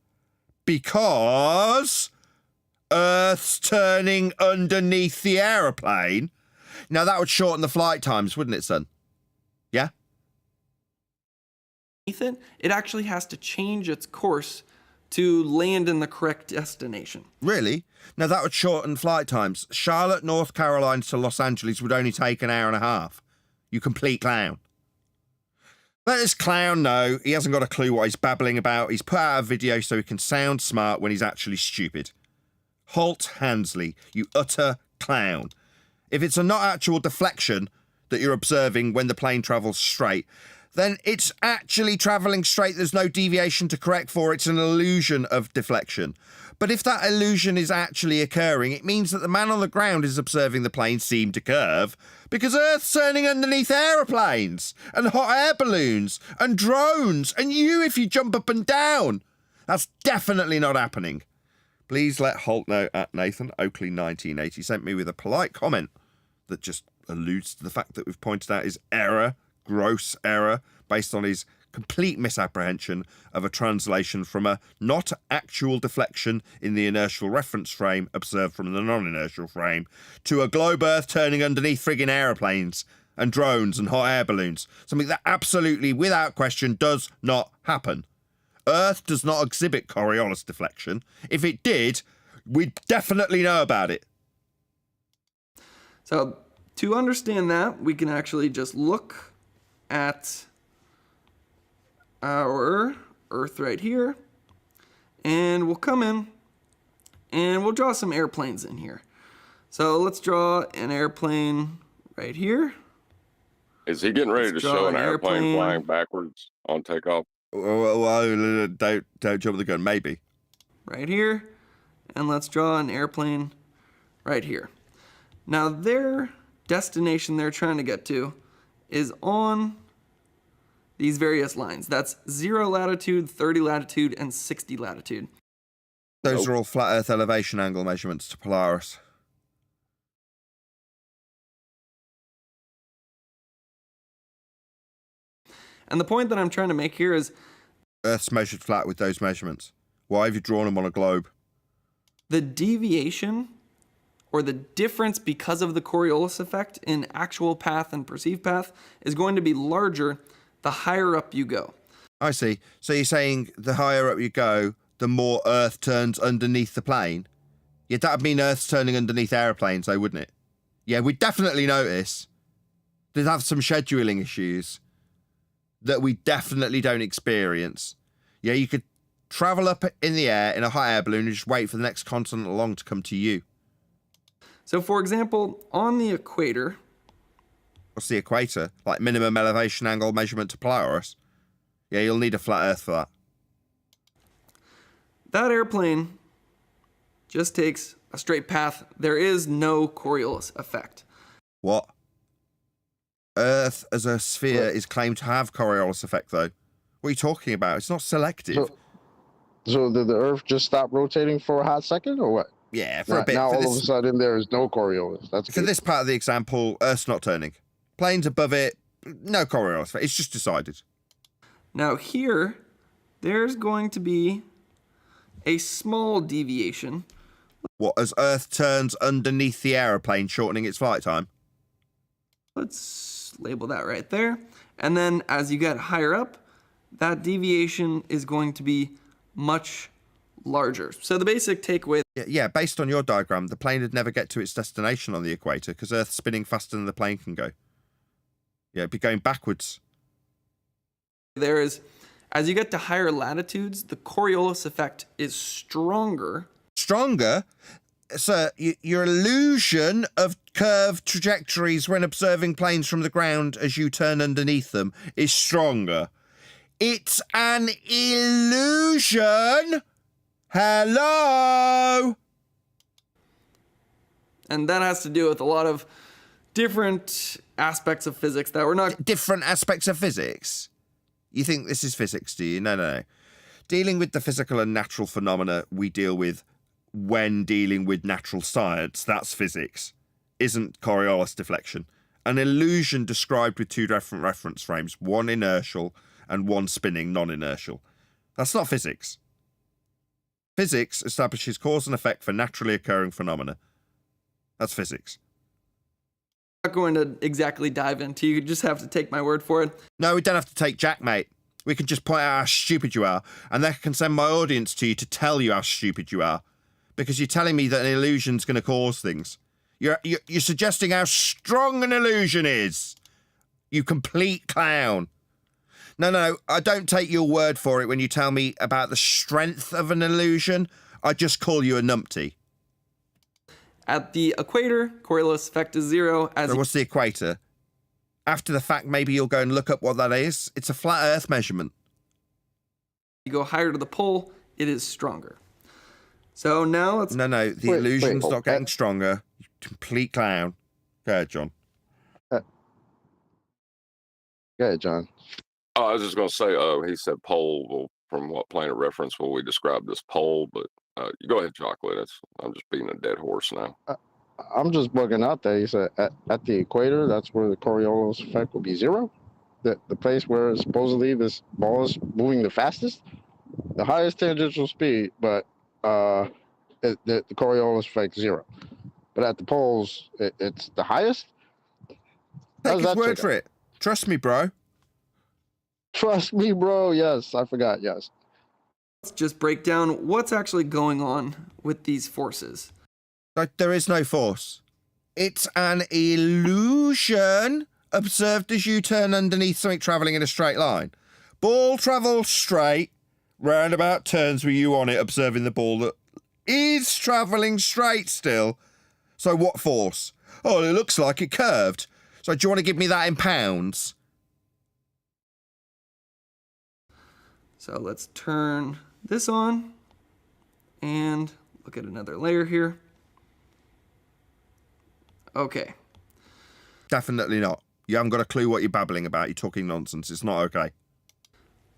because Earth's turning underneath the aeroplane. Now, that would shorten the flight times, wouldn't it, son? Yeah? It actually has to change its course to land in the correct destination. Really? Now, that would shorten flight times. Charlotte, North Carolina to Los Angeles would only take an hour and a half. You complete clown. Let this clown know he hasn't got a clue what he's babbling about. He's put out a video so he can sound smart when he's actually stupid. Holt Hanley, you utter clown. If it's a not actual deflection that you're observing when the plane travels straight, then it's actually travelling straight. There's no deviation to correct for. It's an illusion of deflection. But if that illusion is actually occurring, it means that the man on the ground is observing the plane seem to curve because Earth's turning underneath aeroplanes and hot air balloons and drones and you if you jump up and down. That's definitely not happening. Please let Holt know at Nathan Oakley 1980 sent me with a polite comment that just alludes to the fact that we've pointed out his error, gross error, based on his complete misapprehension of a translation from a not actual deflection in the inertial reference frame observed from the non-inertial frame to a globe Earth turning underneath friggin' aeroplanes and drones and hot air balloons. Something that absolutely, without question, does not happen. Earth does not exhibit Coriolis deflection. If it did, we'd definitely know about it. So to understand that, we can actually just look at our Earth right here, and we'll come in and we'll draw some airplanes in here. So let's draw an airplane right here. Is he getting ready to show an airplane flying backwards on takeoff? Well, don't jump the gun, maybe. Right here, and let's draw an airplane right here. Now their destination they're trying to get to is on these various lines. That's 0 latitude, 30 latitude, and 60 latitude. Those are all flat Earth elevation angle measurements to Polaris. And the point that I'm trying to make here is Earth's measured flat with those measurements. Why have you drawn them on a globe? the deviation or the difference because of the Coriolis effect in actual path and perceived path is going to be larger the higher up you go. I see. So you're saying the higher up you go, the more Earth turns underneath the plane? Yeah, that would mean Earth's turning underneath aeroplanes, though, wouldn't it? Yeah, we'd definitely notice. They'd have some scheduling issues that we definitely don't experience. Yeah, you could travel up in the air in a hot air balloon and just wait for the next continent along to come to you. So, for example, on the equator... What's the equator? Like minimum elevation angle measurement to Polaris? Yeah, you'll need a flat Earth for that. That airplane just takes a straight path. There is no Coriolis effect. What? Earth as a sphere is claimed to have Coriolis effect, though. What are you talking about? It's not selective. So did the Earth just stop rotating for a hot second, or what? Yeah, for a bit. Now all of a sudden there is no Coriolis. That's for this part of the example, Earth's not turning. Planes above it, no Coriolis effect. It's just decided. Now here, there's going to be a small deviation. What, as Earth turns underneath the aeroplane, shortening its flight time? Let's label that right there. And then as you get higher up, that deviation is going to be much larger. So the basic takeaway... Yeah, based on your diagram, the plane would never get to its destination on the equator because Earth's spinning faster than the plane can go. Yeah, it'd be going backwards. There is, as you get to higher latitudes, the Coriolis effect is stronger. Stronger? Sir, your illusion of curved trajectories when observing planes from the ground as you turn underneath them is stronger. It's an illusion! Hello? And that has to do with a lot of different aspects of physics that we're not... Different aspects of physics? You think this is physics, do you? No. Dealing with the physical and natural phenomena we deal with when dealing with natural science, that's physics, isn't Coriolis deflection. An illusion described with two different reference frames, one inertial and one spinning non-inertial. That's not physics. Physics establishes cause and effect for naturally occurring phenomena. That's physics. I'm not going to exactly dive into. You just have to take my word for it. No, we don't have to take Jack, mate. We can just point out how stupid you are, and then I can send my audience to you to tell you how stupid you are. Because you're telling me that an illusion's going to cause things. You're suggesting how strong an illusion is. You complete clown. No, I don't take your word for it when you tell me about the strength of an illusion. I just call you a numpty. At the equator, Coriolis effect is 0. So what's the equator? After the fact, maybe you'll go and look up what that is. It's a flat Earth measurement. You go higher to the pole, it is stronger. So now it's... No, the illusion's not getting stronger. You complete clown. Go ahead, John. Go ahead, John. Oh, I was just going to say, he said pole. Well, from what plane of reference will we describe this pole? But you go ahead, Chocolate. I'm just beating a dead horse now. I'm just bugging out there. You said at the equator, that's where the Coriolis effect will be 0? The place where supposedly this ball is moving the fastest? The highest tangential speed, but the Coriolis effect 0. But at the poles, it's the highest? Take his word for it. Trust me, bro. Trust me, bro. Yes, I forgot. Yes. Let's just break down what's actually going on with these forces. Like, there is no force. It's an illusion observed as you turn underneath something travelling in a straight line. Ball travels straight, roundabout turns with you on it, observing the ball that is travelling straight still. So what force? Oh, it looks like it curved. So do you want to give me that in pounds? So let's turn this on and look at another layer here. Okay. Definitely not. You haven't got a clue what you're babbling about. You're talking nonsense. It's not okay.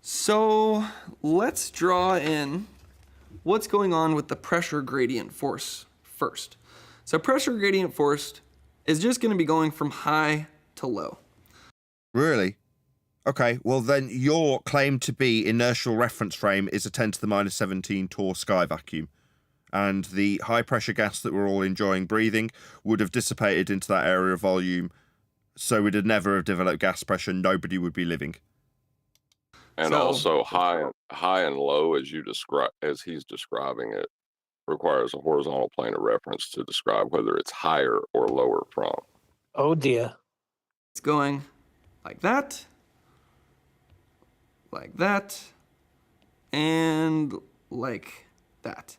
So let's draw in what's going on with the pressure gradient force first. So pressure gradient force is just going to be going from high to low. Really? Okay, well then your claim to be inertial reference frame is a 10 to the minus 17 torr sky vacuum. And the high pressure gas that we're all enjoying breathing would have dissipated into that area of volume, so we'd never have developed gas pressure, nobody would be living. And also high and low, as he's describing it, requires a horizontal plane of reference to describe whether it's higher or lower from. Oh dear. It's going like that, and like that.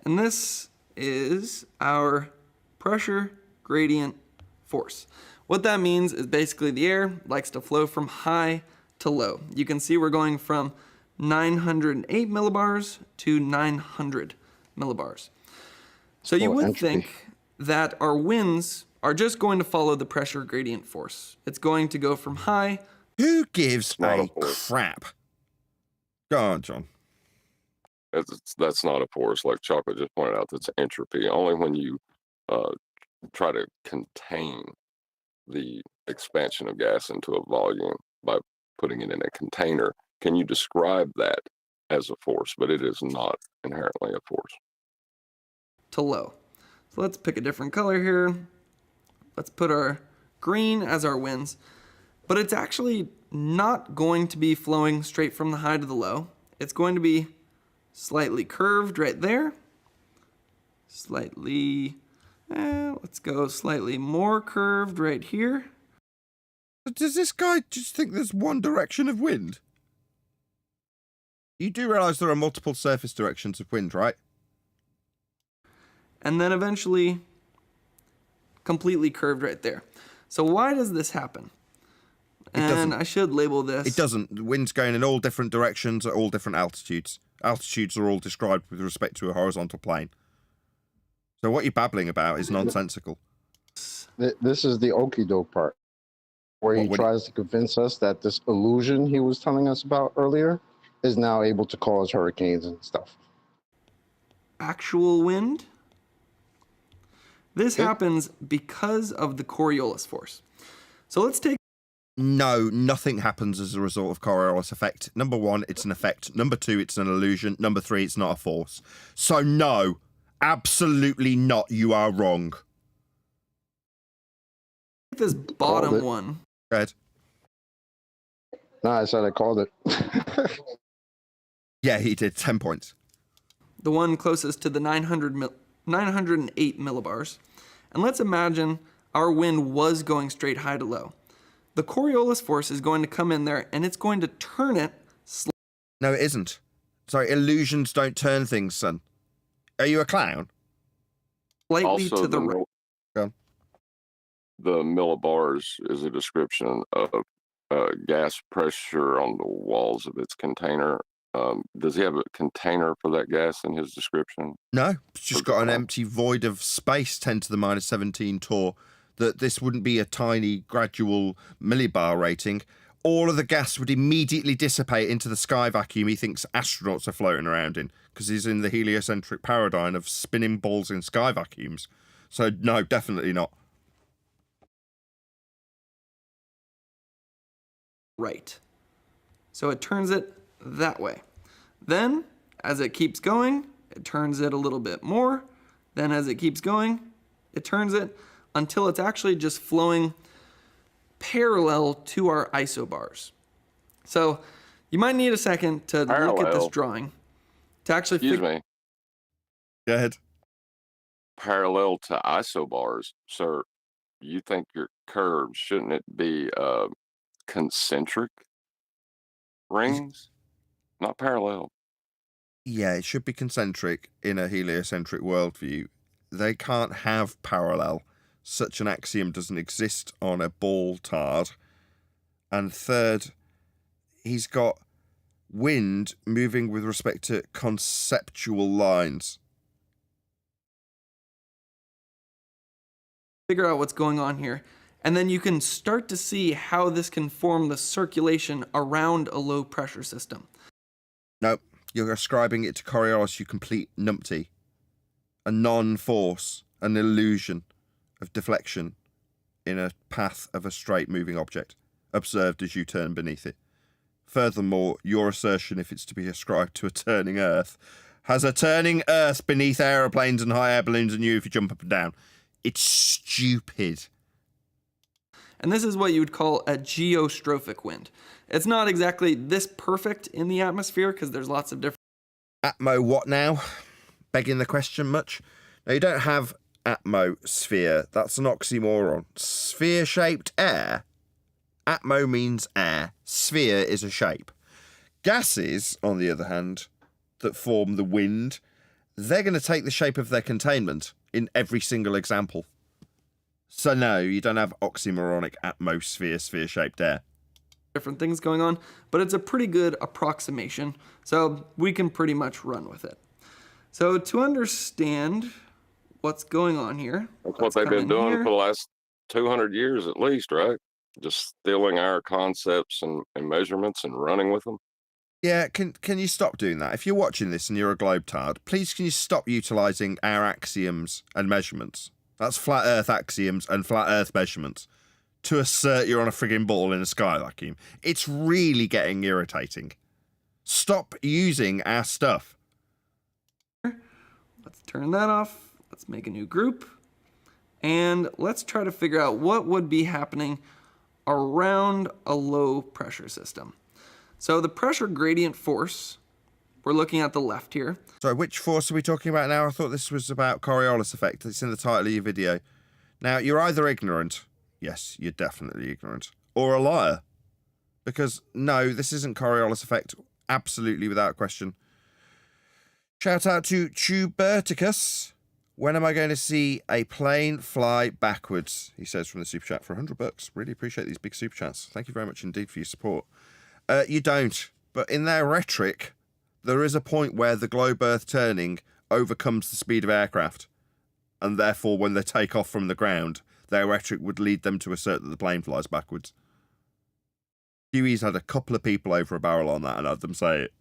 And this is our pressure gradient force. What that means is basically the air likes to flow from high to low. You can see we're going from 908 millibars to 900 millibars. So you would think that our winds are just going to follow the pressure gradient force. It's going to go from high. Who gives a crap? Go on, John. That's not a force. Like Chocolate just pointed out, that's entropy. Only when you try to contain the expansion of gas into a volume by putting it in a container can you describe that as a force, but it is not inherently a force. To low. So let's pick a different color here. Let's put our green as our winds. But it's actually not going to be flowing straight from the high to the low. It's going to be slightly curved right there. Let's go slightly more curved right here. Does this guy just think there's one direction of wind? You do realise there are multiple surface directions of wind, right? And then eventually completely curved right there. So why does this happen? And I should label this. It doesn't. The wind's going in all different directions at all different altitudes. Altitudes are all described with respect to a horizontal plane. So what you're babbling about is nonsensical. This is the okie doke part. where he tries to convince us that this illusion he was telling us about earlier is now able to cause hurricanes and stuff. Actual wind? This happens because of the Coriolis force. So let's take... No, nothing happens as a result of Coriolis effect. Number one, it's an effect. Number two, it's an illusion. Number three, it's not a force. So no, absolutely not. You are wrong. This bottom one. Go ahead. No, I said I called it. Yeah, he did. 10 points. The one closest to the 908 millibars. And let's imagine our wind was going straight high to low. The Coriolis force is going to come in there and it's going to turn it. No, it isn't. Sorry, illusions don't turn things, son. Are you a clown? Slightly Also, to the right. Go on. The millibars is a description of gas pressure on the walls of its container. Does he have a container for that gas in his description? No, it's just got an empty void of space, 10 to the minus 17 torr, that this wouldn't be a tiny gradual millibar rating. All of the gas would immediately dissipate into the sky vacuum he thinks astronauts are floating around in, because he's in the heliocentric paradigm of spinning balls in sky vacuums. So no, definitely not. Right. So it turns it that way. Then, as it keeps going, it turns it a little bit more. Then as it keeps going, it turns it until it's actually just flowing parallel to our isobars. So you might need a second to look at this drawing to actually Excuse me. Go ahead. Parallel to isobars. Sir, you think your curves, shouldn't it be concentric rings? Not parallel. Yeah, it should be concentric in a heliocentric worldview. They can't have parallel. Such an axiom doesn't exist on a ball tard. And third, he's got wind moving with respect to conceptual lines. Figure out what's going on here. And then you can start to see how this can form the circulation around a low pressure system. Nope, you're ascribing it to Coriolis, you complete numpty. A non-force, an illusion of deflection in a path of a straight moving object, observed as you turn beneath it. Furthermore, your assertion, if it's to be ascribed to a turning Earth, has a turning Earth beneath aeroplanes and hot air balloons and you if you jump up and down. It's stupid. And this is what you would call a geostrophic wind. It's not exactly this perfect in the atmosphere because there's lots of different... Atmo what now? Begging the question much? No, you don't have atmosphere. That's an oxymoron. Sphere-shaped air? Atmo means air. Sphere is a shape. Gases, on the other hand, that form the wind, they're going to take the shape of their containment in every single example. So no, you don't have oxymoronic atmosphere, sphere-shaped air. Different things going on, but it's a pretty good approximation, so we can pretty much run with it. So to understand what's going on here... That's what they've been doing for the last 200 years at least, right? Just stealing our concepts and measurements and running with them. Yeah, can you stop doing that? If you're watching this and you're a globetard, please can you stop utilising our axioms and measurements? That's flat Earth axioms and flat Earth measurements to assert you're on a frigging ball in a sky vacuum. It's really getting irritating. Stop using our stuff. Let's turn that off. Let's make a new group. And let's try to figure out what would be happening around a low pressure system. So the pressure gradient force, we're looking at the left here. Sorry, which force are we talking about now? I thought this was about Coriolis effect. It's in the title of your video. Now, you're either ignorant. Yes, you're definitely ignorant. Or a liar. Because, no, this isn't Coriolis effect. Absolutely without question. Shout out to Tuberticus. When am I going to see a plane fly backwards? He says from the super chat for $100. Really appreciate these big super chats. Thank you very much indeed for your support. You don't. But in their rhetoric, there is a point where the globe Earth turning overcomes the speed of aircraft. And therefore, when they take off from the ground, their rhetoric would lead them to assert that the plane flies backwards. Huey's had a couple of people over a barrel on that and had them say it.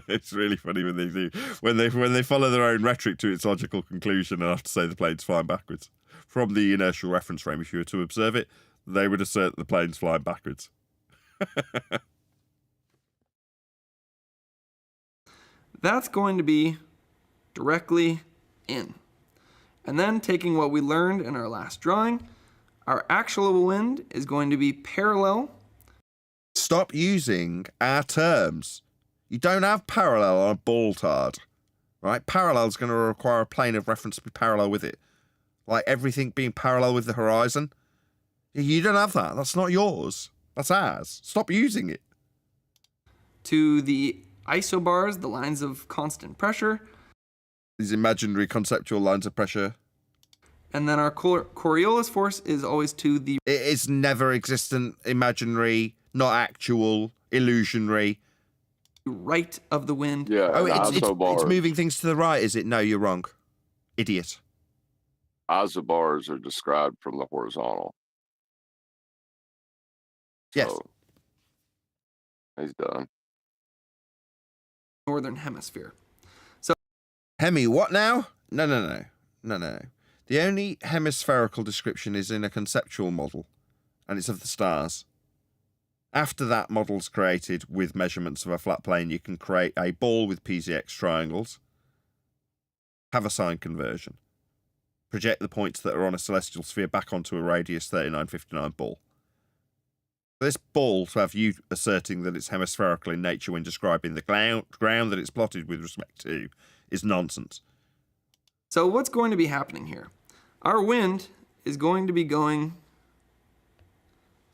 It's really funny when they do, when they follow their own rhetoric to its logical conclusion and have to say the plane's flying backwards. From the inertial reference frame, if you were to observe it, they would assert the plane's flying backwards. That's going to be directly in. And then taking what we learned in our last drawing, our actual wind is going to be parallel. Stop using our terms. You don't have parallel on a ball tard, right? Parallel is going to require a plane of reference to be parallel with it. Like everything being parallel with the horizon. You don't have that. That's not yours. That's ours. Stop using it. To the isobars, the lines of constant pressure. These imaginary conceptual lines of pressure. And then our Coriolis force is always to the... It is never existent, imaginary, not actual, illusionary. right of the wind. Yeah, Oh, isobars. It's moving things to the right, is it? No, you're wrong. Idiot. Isobars are described from the horizontal. Yes. So, he's done. Northern hemisphere. Hemi, what now? No. The only hemispherical description is in a conceptual model, and it's of the stars. After that model's created with measurements of a flat plane, you can create a ball with PZX triangles, have a sign conversion, project the points that are on a celestial sphere back onto a radius 3959 ball. This ball, to have you asserting that it's hemispherical in nature when describing the ground that it's plotted with respect to, is nonsense. So what's going to be happening here? Our wind is going to be going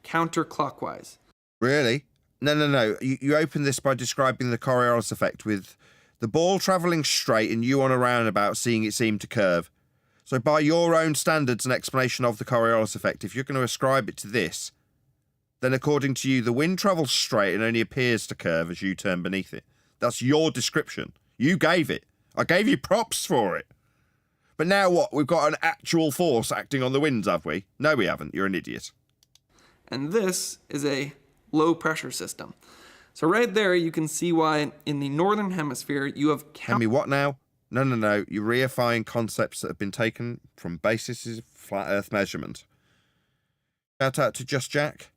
counterclockwise. Really? No. You open this by describing the Coriolis effect with the ball travelling straight and you on a roundabout seeing it seem to curve. So by your own standards and explanation of the Coriolis effect, if you're going to ascribe it to this, then according to you, the wind travels straight and only appears to curve as you turn beneath it. That's your description. You gave it. I gave you props for it. But now what? We've got an actual force acting on the winds, have we? No, we haven't. You're an idiot. And this is a low pressure system. So right there, you can see why in the northern hemisphere, you have... Hemi, what now? No. You're reifying concepts that have been taken from basis of flat earth measurement. Shout out to Just Jack.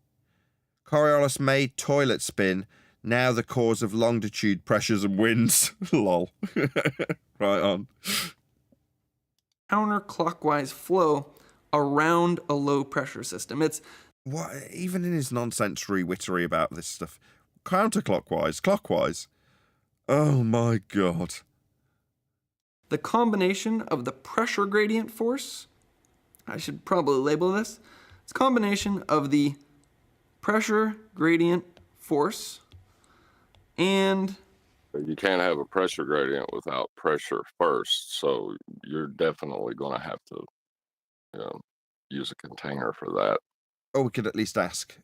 Coriolis made toilet spin, now the cause of longitude pressures and winds. Lol. Right on. Counterclockwise flow around a low pressure system. It's... What? Even in his nonsensory wittery about this stuff. Counterclockwise, clockwise. Oh my god. the combination of the pressure gradient force, I should probably label this, it's a combination of the pressure gradient force and... You can't have a pressure gradient without pressure first, so you're definitely going to have to use a container for that. Or we could at least ask,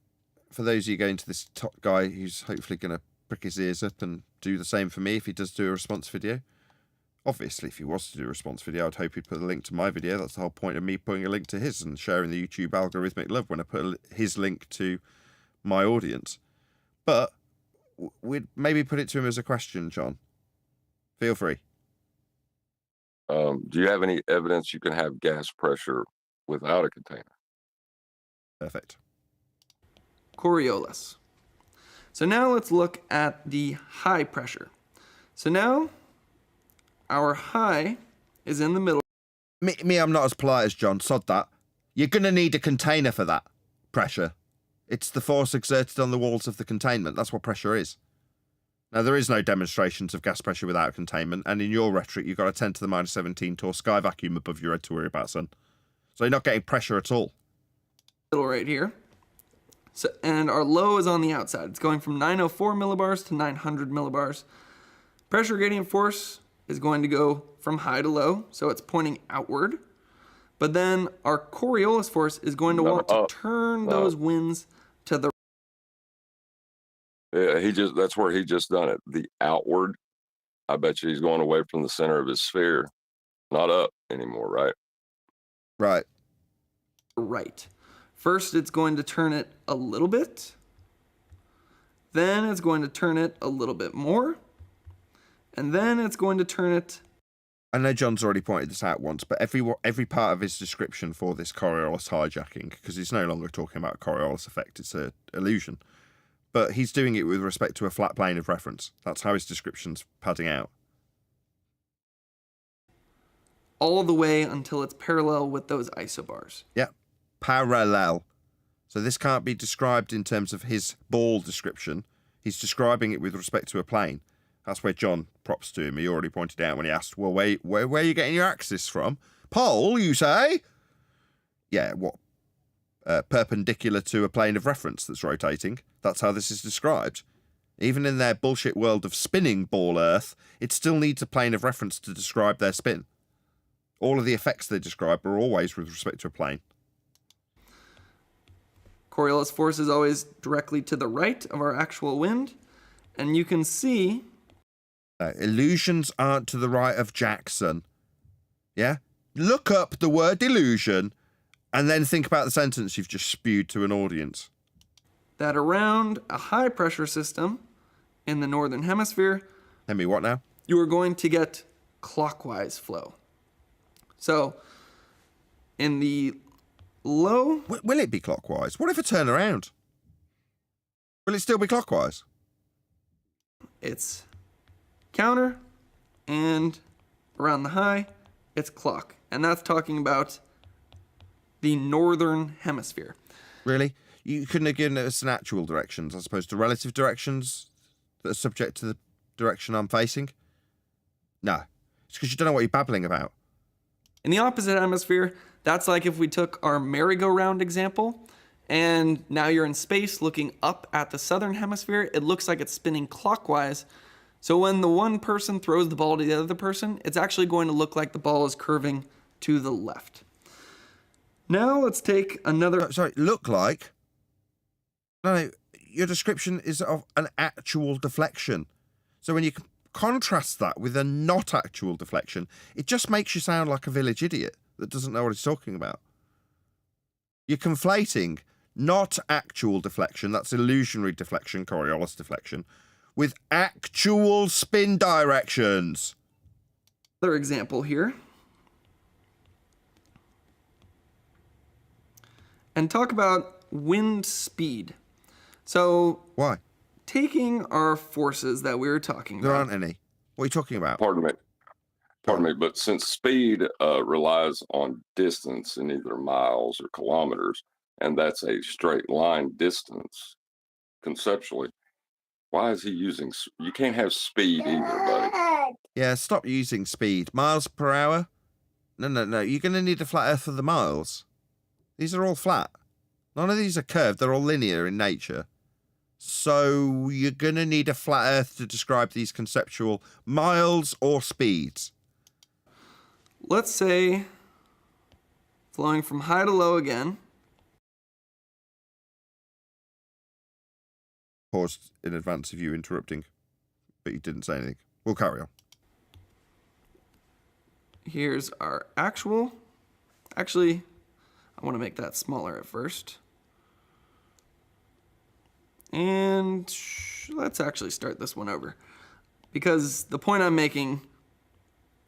for those of you going to this top guy who's hopefully going to prick his ears up and do the same for me if he does do a response video. Obviously, if he was to do a response video, I'd hope he'd put a link to my video. That's the whole point of me putting a link to his and sharing the YouTube algorithmic love when I put his link to my audience. But we'd maybe put it to him as a question, John. Feel free. Do you have any evidence you can have gas pressure without a container? Perfect. Coriolis. So now let's look at the high pressure. So now our high is in the middle. Me, I'm not as polite as John. Sod that. You're going to need a container for that pressure. It's the force exerted on the walls of the containment. That's what pressure is. Now, there is no demonstrations of gas pressure without containment, and in your rhetoric, you've got a 10 to the minus 17 torr sky vacuum above your head to worry about, son. So you're not getting pressure at all. Middle right here. So, and our low is on the outside. It's going from 904 millibars to 900 millibars. Pressure gradient force is going to go from high to low, so it's pointing outward. But then our Coriolis force is going to want to turn those winds to the... Yeah, that's where he just done it. The outward, I bet you he's going away from the center of his sphere, not up anymore, right? Right. Right. First, it's going to turn it a little bit, Then it's going to turn it a little bit more. And then it's going to turn it... I know John's already pointed this out once, but every part of his description for this Coriolis hijacking, because he's no longer talking about a Coriolis effect, it's an illusion. But he's doing it with respect to a flat plane of reference. That's how his description's padding out. all the way until it's parallel with those isobars. Yeah, parallel. So this can't be described in terms of his ball description. He's describing it with respect to a plane. That's where John props to him. He already pointed out when he asked, well, where are you getting your axis from? Pole, you say? Yeah, what? Perpendicular to a plane of reference that's rotating. That's how this is described. Even in their bullshit world of spinning ball Earth, it still needs a plane of reference to describe their spin. All of the effects they describe are always with respect to a plane. Coriolis force is always directly to the right of our actual wind. And you can see... illusions aren't to the right of Jackson. Yeah? Look up the word illusion and then think about the sentence you've just spewed to an audience. That around a high pressure system in the northern hemisphere... Tell me what now? You are going to get clockwise flow. So, in the low... Will it be clockwise? What if I turn around? Will it still be clockwise? It's counter, and around the high, it's clock. And that's talking about the northern hemisphere. Really? You couldn't have given us an actual directions as opposed to relative directions that are subject to the direction I'm facing? No. It's because you don't know what you're babbling about. In the opposite hemisphere, that's like if we took our merry-go-round example, and now you're in space looking up at the southern hemisphere, it looks like it's spinning clockwise. So when the one person throws the ball to the other person, it's actually going to look like the ball is curving to the left. Now let's take another... Sorry, look like? No, your description is of an actual deflection. So when you contrast that with a not actual deflection, it just makes you sound like a village idiot that doesn't know what he's talking about. You're conflating not actual deflection, that's illusionary deflection, Coriolis deflection, with actual spin directions. Another example here. And talk about wind speed. So... Why? Taking our forces that we were talking about... There aren't any. What are you talking about? Pardon me, but since speed relies on distance in either miles or kilometers, and that's a straight line distance, conceptually, why is he using... You can't have speed either, buddy. Yeah, stop using speed. Miles per hour? No. You're going to need a flat earth for the miles. These are all flat. None of these are curved. They're all linear in nature. So you're going to need a flat earth to describe these conceptual miles or speeds. Let's say flowing from high to low again. Paused in advance of you interrupting, but you didn't say anything. We'll carry on. Here's our actual. Actually, I want to make that smaller at first. And let's actually start this one over. Because the point I'm making,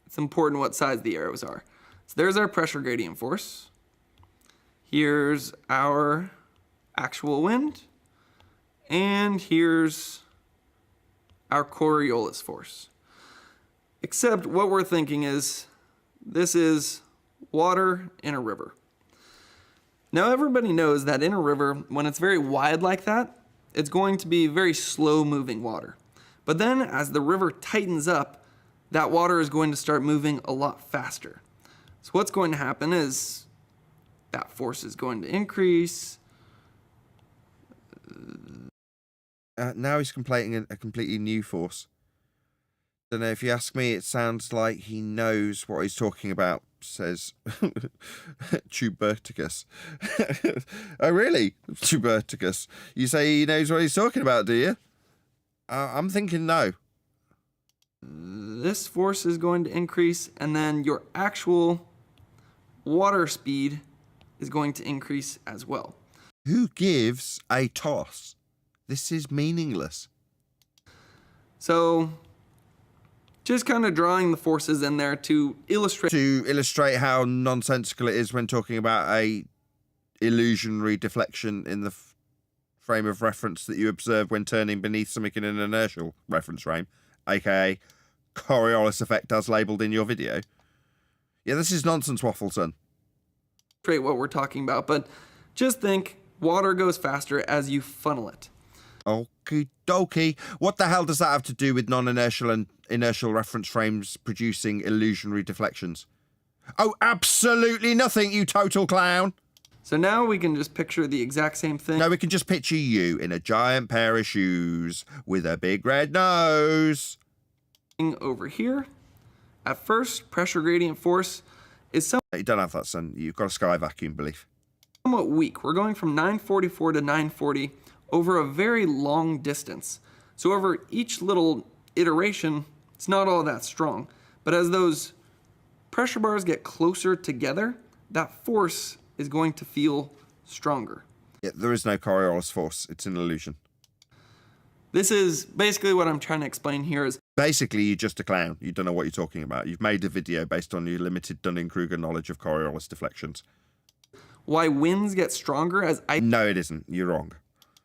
it's important what size the arrows are. So there's our pressure gradient force. Here's our actual wind. And here's our Coriolis force. Except what we're thinking is, this is water in a river. Now everybody knows that in a river, when it's very wide like that, it's going to be very slow moving water. But then as the river tightens up, that water is going to start moving a lot faster. So what's going to happen is that force is going to increase. Now he's completing a completely new force. Don't know, if you ask me, it sounds like he knows what he's talking about, says Tuberticus. Oh, really? Tuberticus. You say he knows what he's talking about, do you? I'm thinking no. This force is going to increase, and then your actual water speed is going to increase as well. Who gives a toss? This is meaningless. So, just kind of drawing the forces in there to illustrate how nonsensical it is when talking about a illusionary deflection in the frame of reference that you observe when turning beneath something in an inertial reference frame, aka Coriolis effect as labelled in your video. Yeah, this is nonsense waffle, son. What we're talking about, but just think water goes faster as you funnel it. Okie dokie. What the hell does that have to do with non-inertial and inertial reference frames producing illusionary deflections? Oh, absolutely nothing, you total clown. So now we can just picture the exact same thing. No, we can just picture you in a giant pair of shoes with a big red nose. Over here. At first, pressure gradient force is You don't have that, son. You've got a sky vacuum belief. Somewhat weak. We're going from 944 to 940 over a very long distance. So over each little iteration, it's not all that strong. But as those pressure bars get closer together, that force is going to feel stronger. Yeah, there is no Coriolis force. It's an illusion. This is basically what I'm trying to explain here is... Basically, you're just a clown. You don't know what you're talking about. You've made a video based on your limited Dunning-Kruger knowledge of Coriolis deflections. Why winds get stronger as No, it isn't. You're wrong.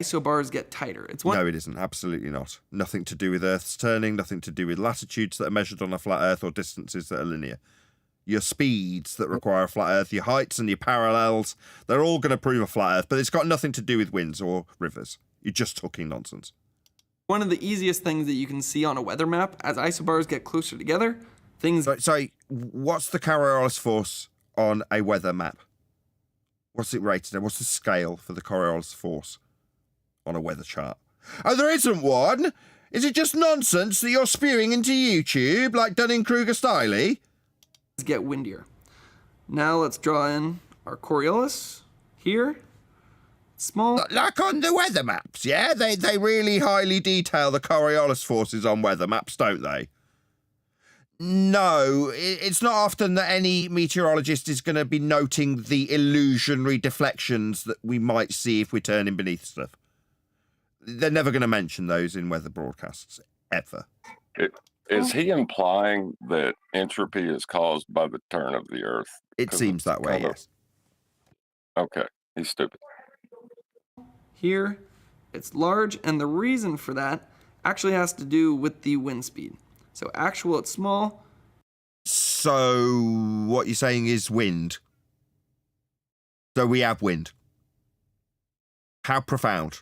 isobars get tighter. No, it isn't. Absolutely not. Nothing to do with Earth's turning, nothing to do with latitudes that are measured on a flat Earth or distances that are linear. Your speeds that require a flat Earth, your heights and your parallels, they're all going to prove a flat Earth, but it's got nothing to do with winds or rivers. You're just talking nonsense. One of the easiest things that you can see on a weather map, as isobars get closer together, things... Sorry, what's the Coriolis force on a weather map? What's it rated at? What's the scale for the Coriolis force on a weather chart? Oh, there isn't one! Is it just nonsense that you're spewing into YouTube like Dunning-Kruger styley? Get windier. Now let's draw in our Coriolis here. Small. Like on the weather maps, yeah? They really highly detail the Coriolis forces on weather maps, don't they? No, it's not often that any meteorologist is going to be noting the illusionary deflections that we might see if we're turning beneath stuff. They're never going to mention those in weather broadcasts, ever. Is he implying that entropy is caused by the turn of the Earth? It seems that way, yes. Okay, he's stupid. Here, it's large, and the reason for that actually has to do with the wind speed. So actual, it's small. So what you're saying is wind. So we have wind. How profound.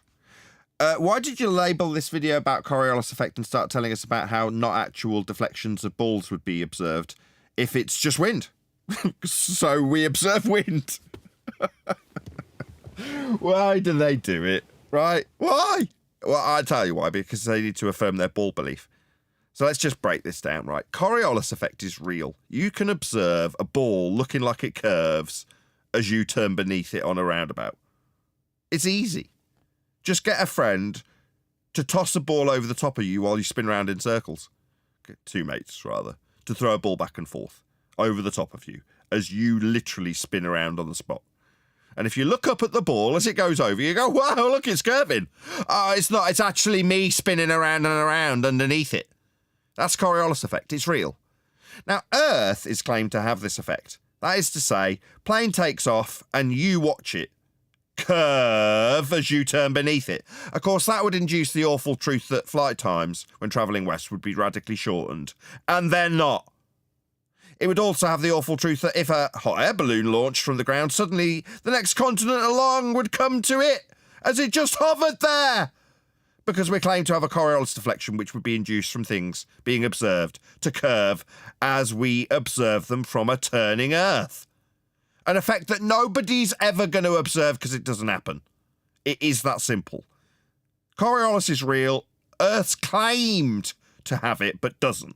Why did you label this video about Coriolis effect and start telling us about how not actual deflections of balls would be observed if it's just wind? So we observe wind. Why do they do it? Right? Why? Well, I'll tell you why, because they need to affirm their ball belief. So let's just break this down, right? Coriolis effect is real. You can observe a ball looking like it curves as you turn beneath it on a roundabout. It's easy. Just get a friend to toss a ball over the top of you while you spin around in circles. Get two mates, rather, to throw a ball back and forth over the top of you as you literally spin around on the spot. And if you look up at the ball as it goes over, you go, wow, look, it's curving. Oh, it's not. It's actually me spinning around and around underneath it. That's Coriolis effect. It's real. Now, Earth is claimed to have this effect. That is to say, plane takes off and you watch it curve as you turn beneath it. Of course, that would induce the awful truth that flight times when travelling west would be radically shortened. And they're not. It would also have the awful truth that if a hot air balloon launched from the ground, suddenly the next continent along would come to it as it just hovered there. Because we're claimed to have a Coriolis deflection which would be induced from things being observed to curve as we observe them from a turning Earth. An effect that nobody's ever going to observe because it doesn't happen. It is that simple. Coriolis is real. Earth's claimed to have it, but doesn't.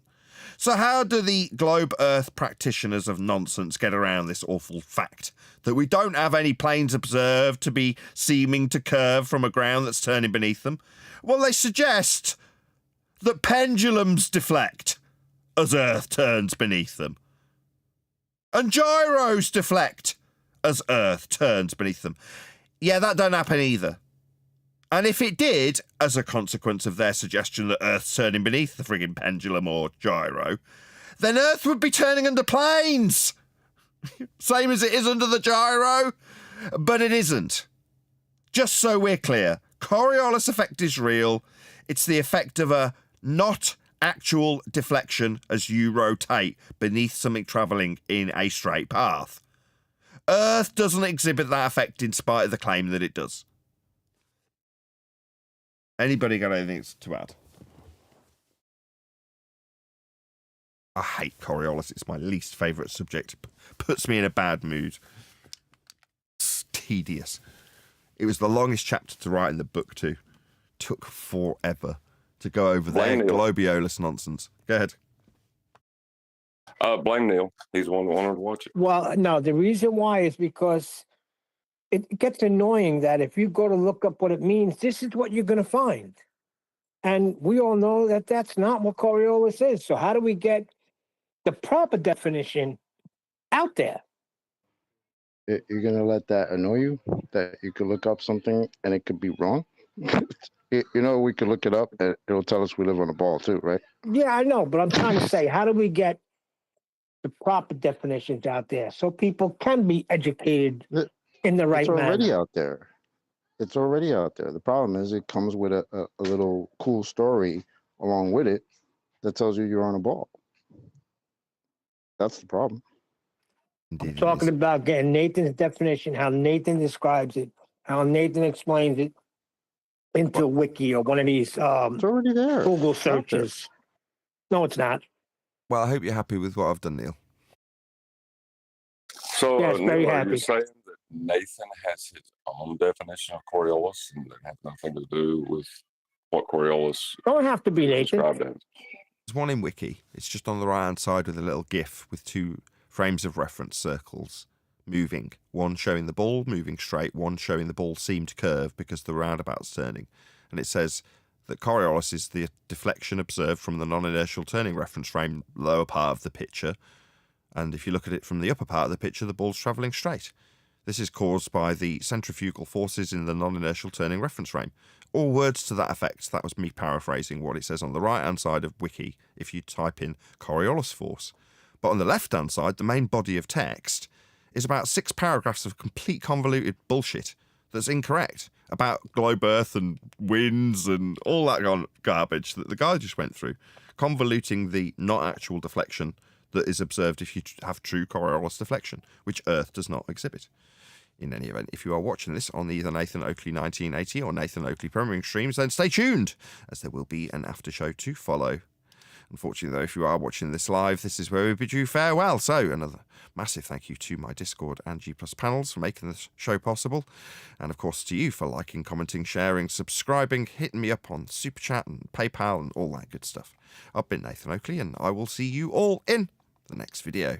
So how do the globe Earth practitioners of nonsense get around this awful fact that we don't have any planes observed to be seeming to curve from a ground that's turning beneath them? Well, they suggest that pendulums deflect as Earth turns beneath them. And gyros deflect as Earth turns beneath them. Yeah, that don't happen either. And if it did, as a consequence of their suggestion that Earth's turning beneath the frigging pendulum or gyro, then Earth would be turning under planes. Same as it is under the gyro. But it isn't. Just so we're clear, Coriolis effect is real. It's the effect of a not actual deflection as you rotate beneath something travelling in a straight path. Earth doesn't exhibit that effect in spite of the claim that it does. Anybody got anything to add? I hate Coriolis. It's my least favourite subject. It puts me in a bad mood. It's tedious. It was the longest chapter to write in the book too. Took forever to go over their Globiolis nonsense. Go ahead. Blame Neil. He's the one that wanted to watch it. Well, no, the reason why is because it gets annoying that if you go to look up what it means, this is what you're going to find. And we all know that that's not what Coriolis is. So how do we get the proper definition out there? You're going to let that annoy you? That you could look up something and it could be wrong? You know, we could look it up and it'll tell us we live on a ball too, right? Yeah, I know, but I'm trying to say, how do we get the proper definitions out there so people can be educated in the right manner? It's already out there. It's already out there. The problem is it comes with a little cool story along with it that tells you you're on a ball. That's the problem. Indeed I'm talking about getting Nathan's definition, how Nathan describes it, how Nathan explains it into a wiki or one of these It's already there. Google searches. No, it's not. Well, I hope you're happy with what I've done, Neil. So, Yes, very Neil, are happy. you saying that Nathan has his own definition of Coriolis and that has nothing to do with what Coriolis Don't have to be Nathan. described as? There's one in Wiki. It's just on the right-hand side with a little GIF with two frames of reference circles moving. One showing the ball moving straight, one showing the ball seemed curve because the roundabout's turning. And it says that Coriolis is the deflection observed from the non-inertial turning reference frame lower part of the picture. And if you look at it from the upper part of the picture, the ball's travelling straight. This is caused by the centrifugal forces in the non-inertial turning reference frame. All words to that effect. That was me paraphrasing what it says on the right-hand side of Wiki if you type in Coriolis force. But on the left-hand side, the main body of text is about 6 paragraphs of complete convoluted bullshit that's incorrect about globe Earth and winds and all that garbage that the guy just went through, convoluting the not actual deflection that is observed if you have true Coriolis deflection, which Earth does not exhibit. In any event, if you are watching this on either Nathan Oakley 1980 or Nathan Oakley Premiering streams, then stay tuned, as there will be an after show to follow. Unfortunately, though, if you are watching this live, this is where we bid you farewell. So, another massive thank you to my Discord and G+ panels for making this show possible. And, of course, to you for liking, commenting, sharing, subscribing, hitting me up on Super Chat and PayPal and all that good stuff. I've been Nathan Oakley, and I will see you all in the next video.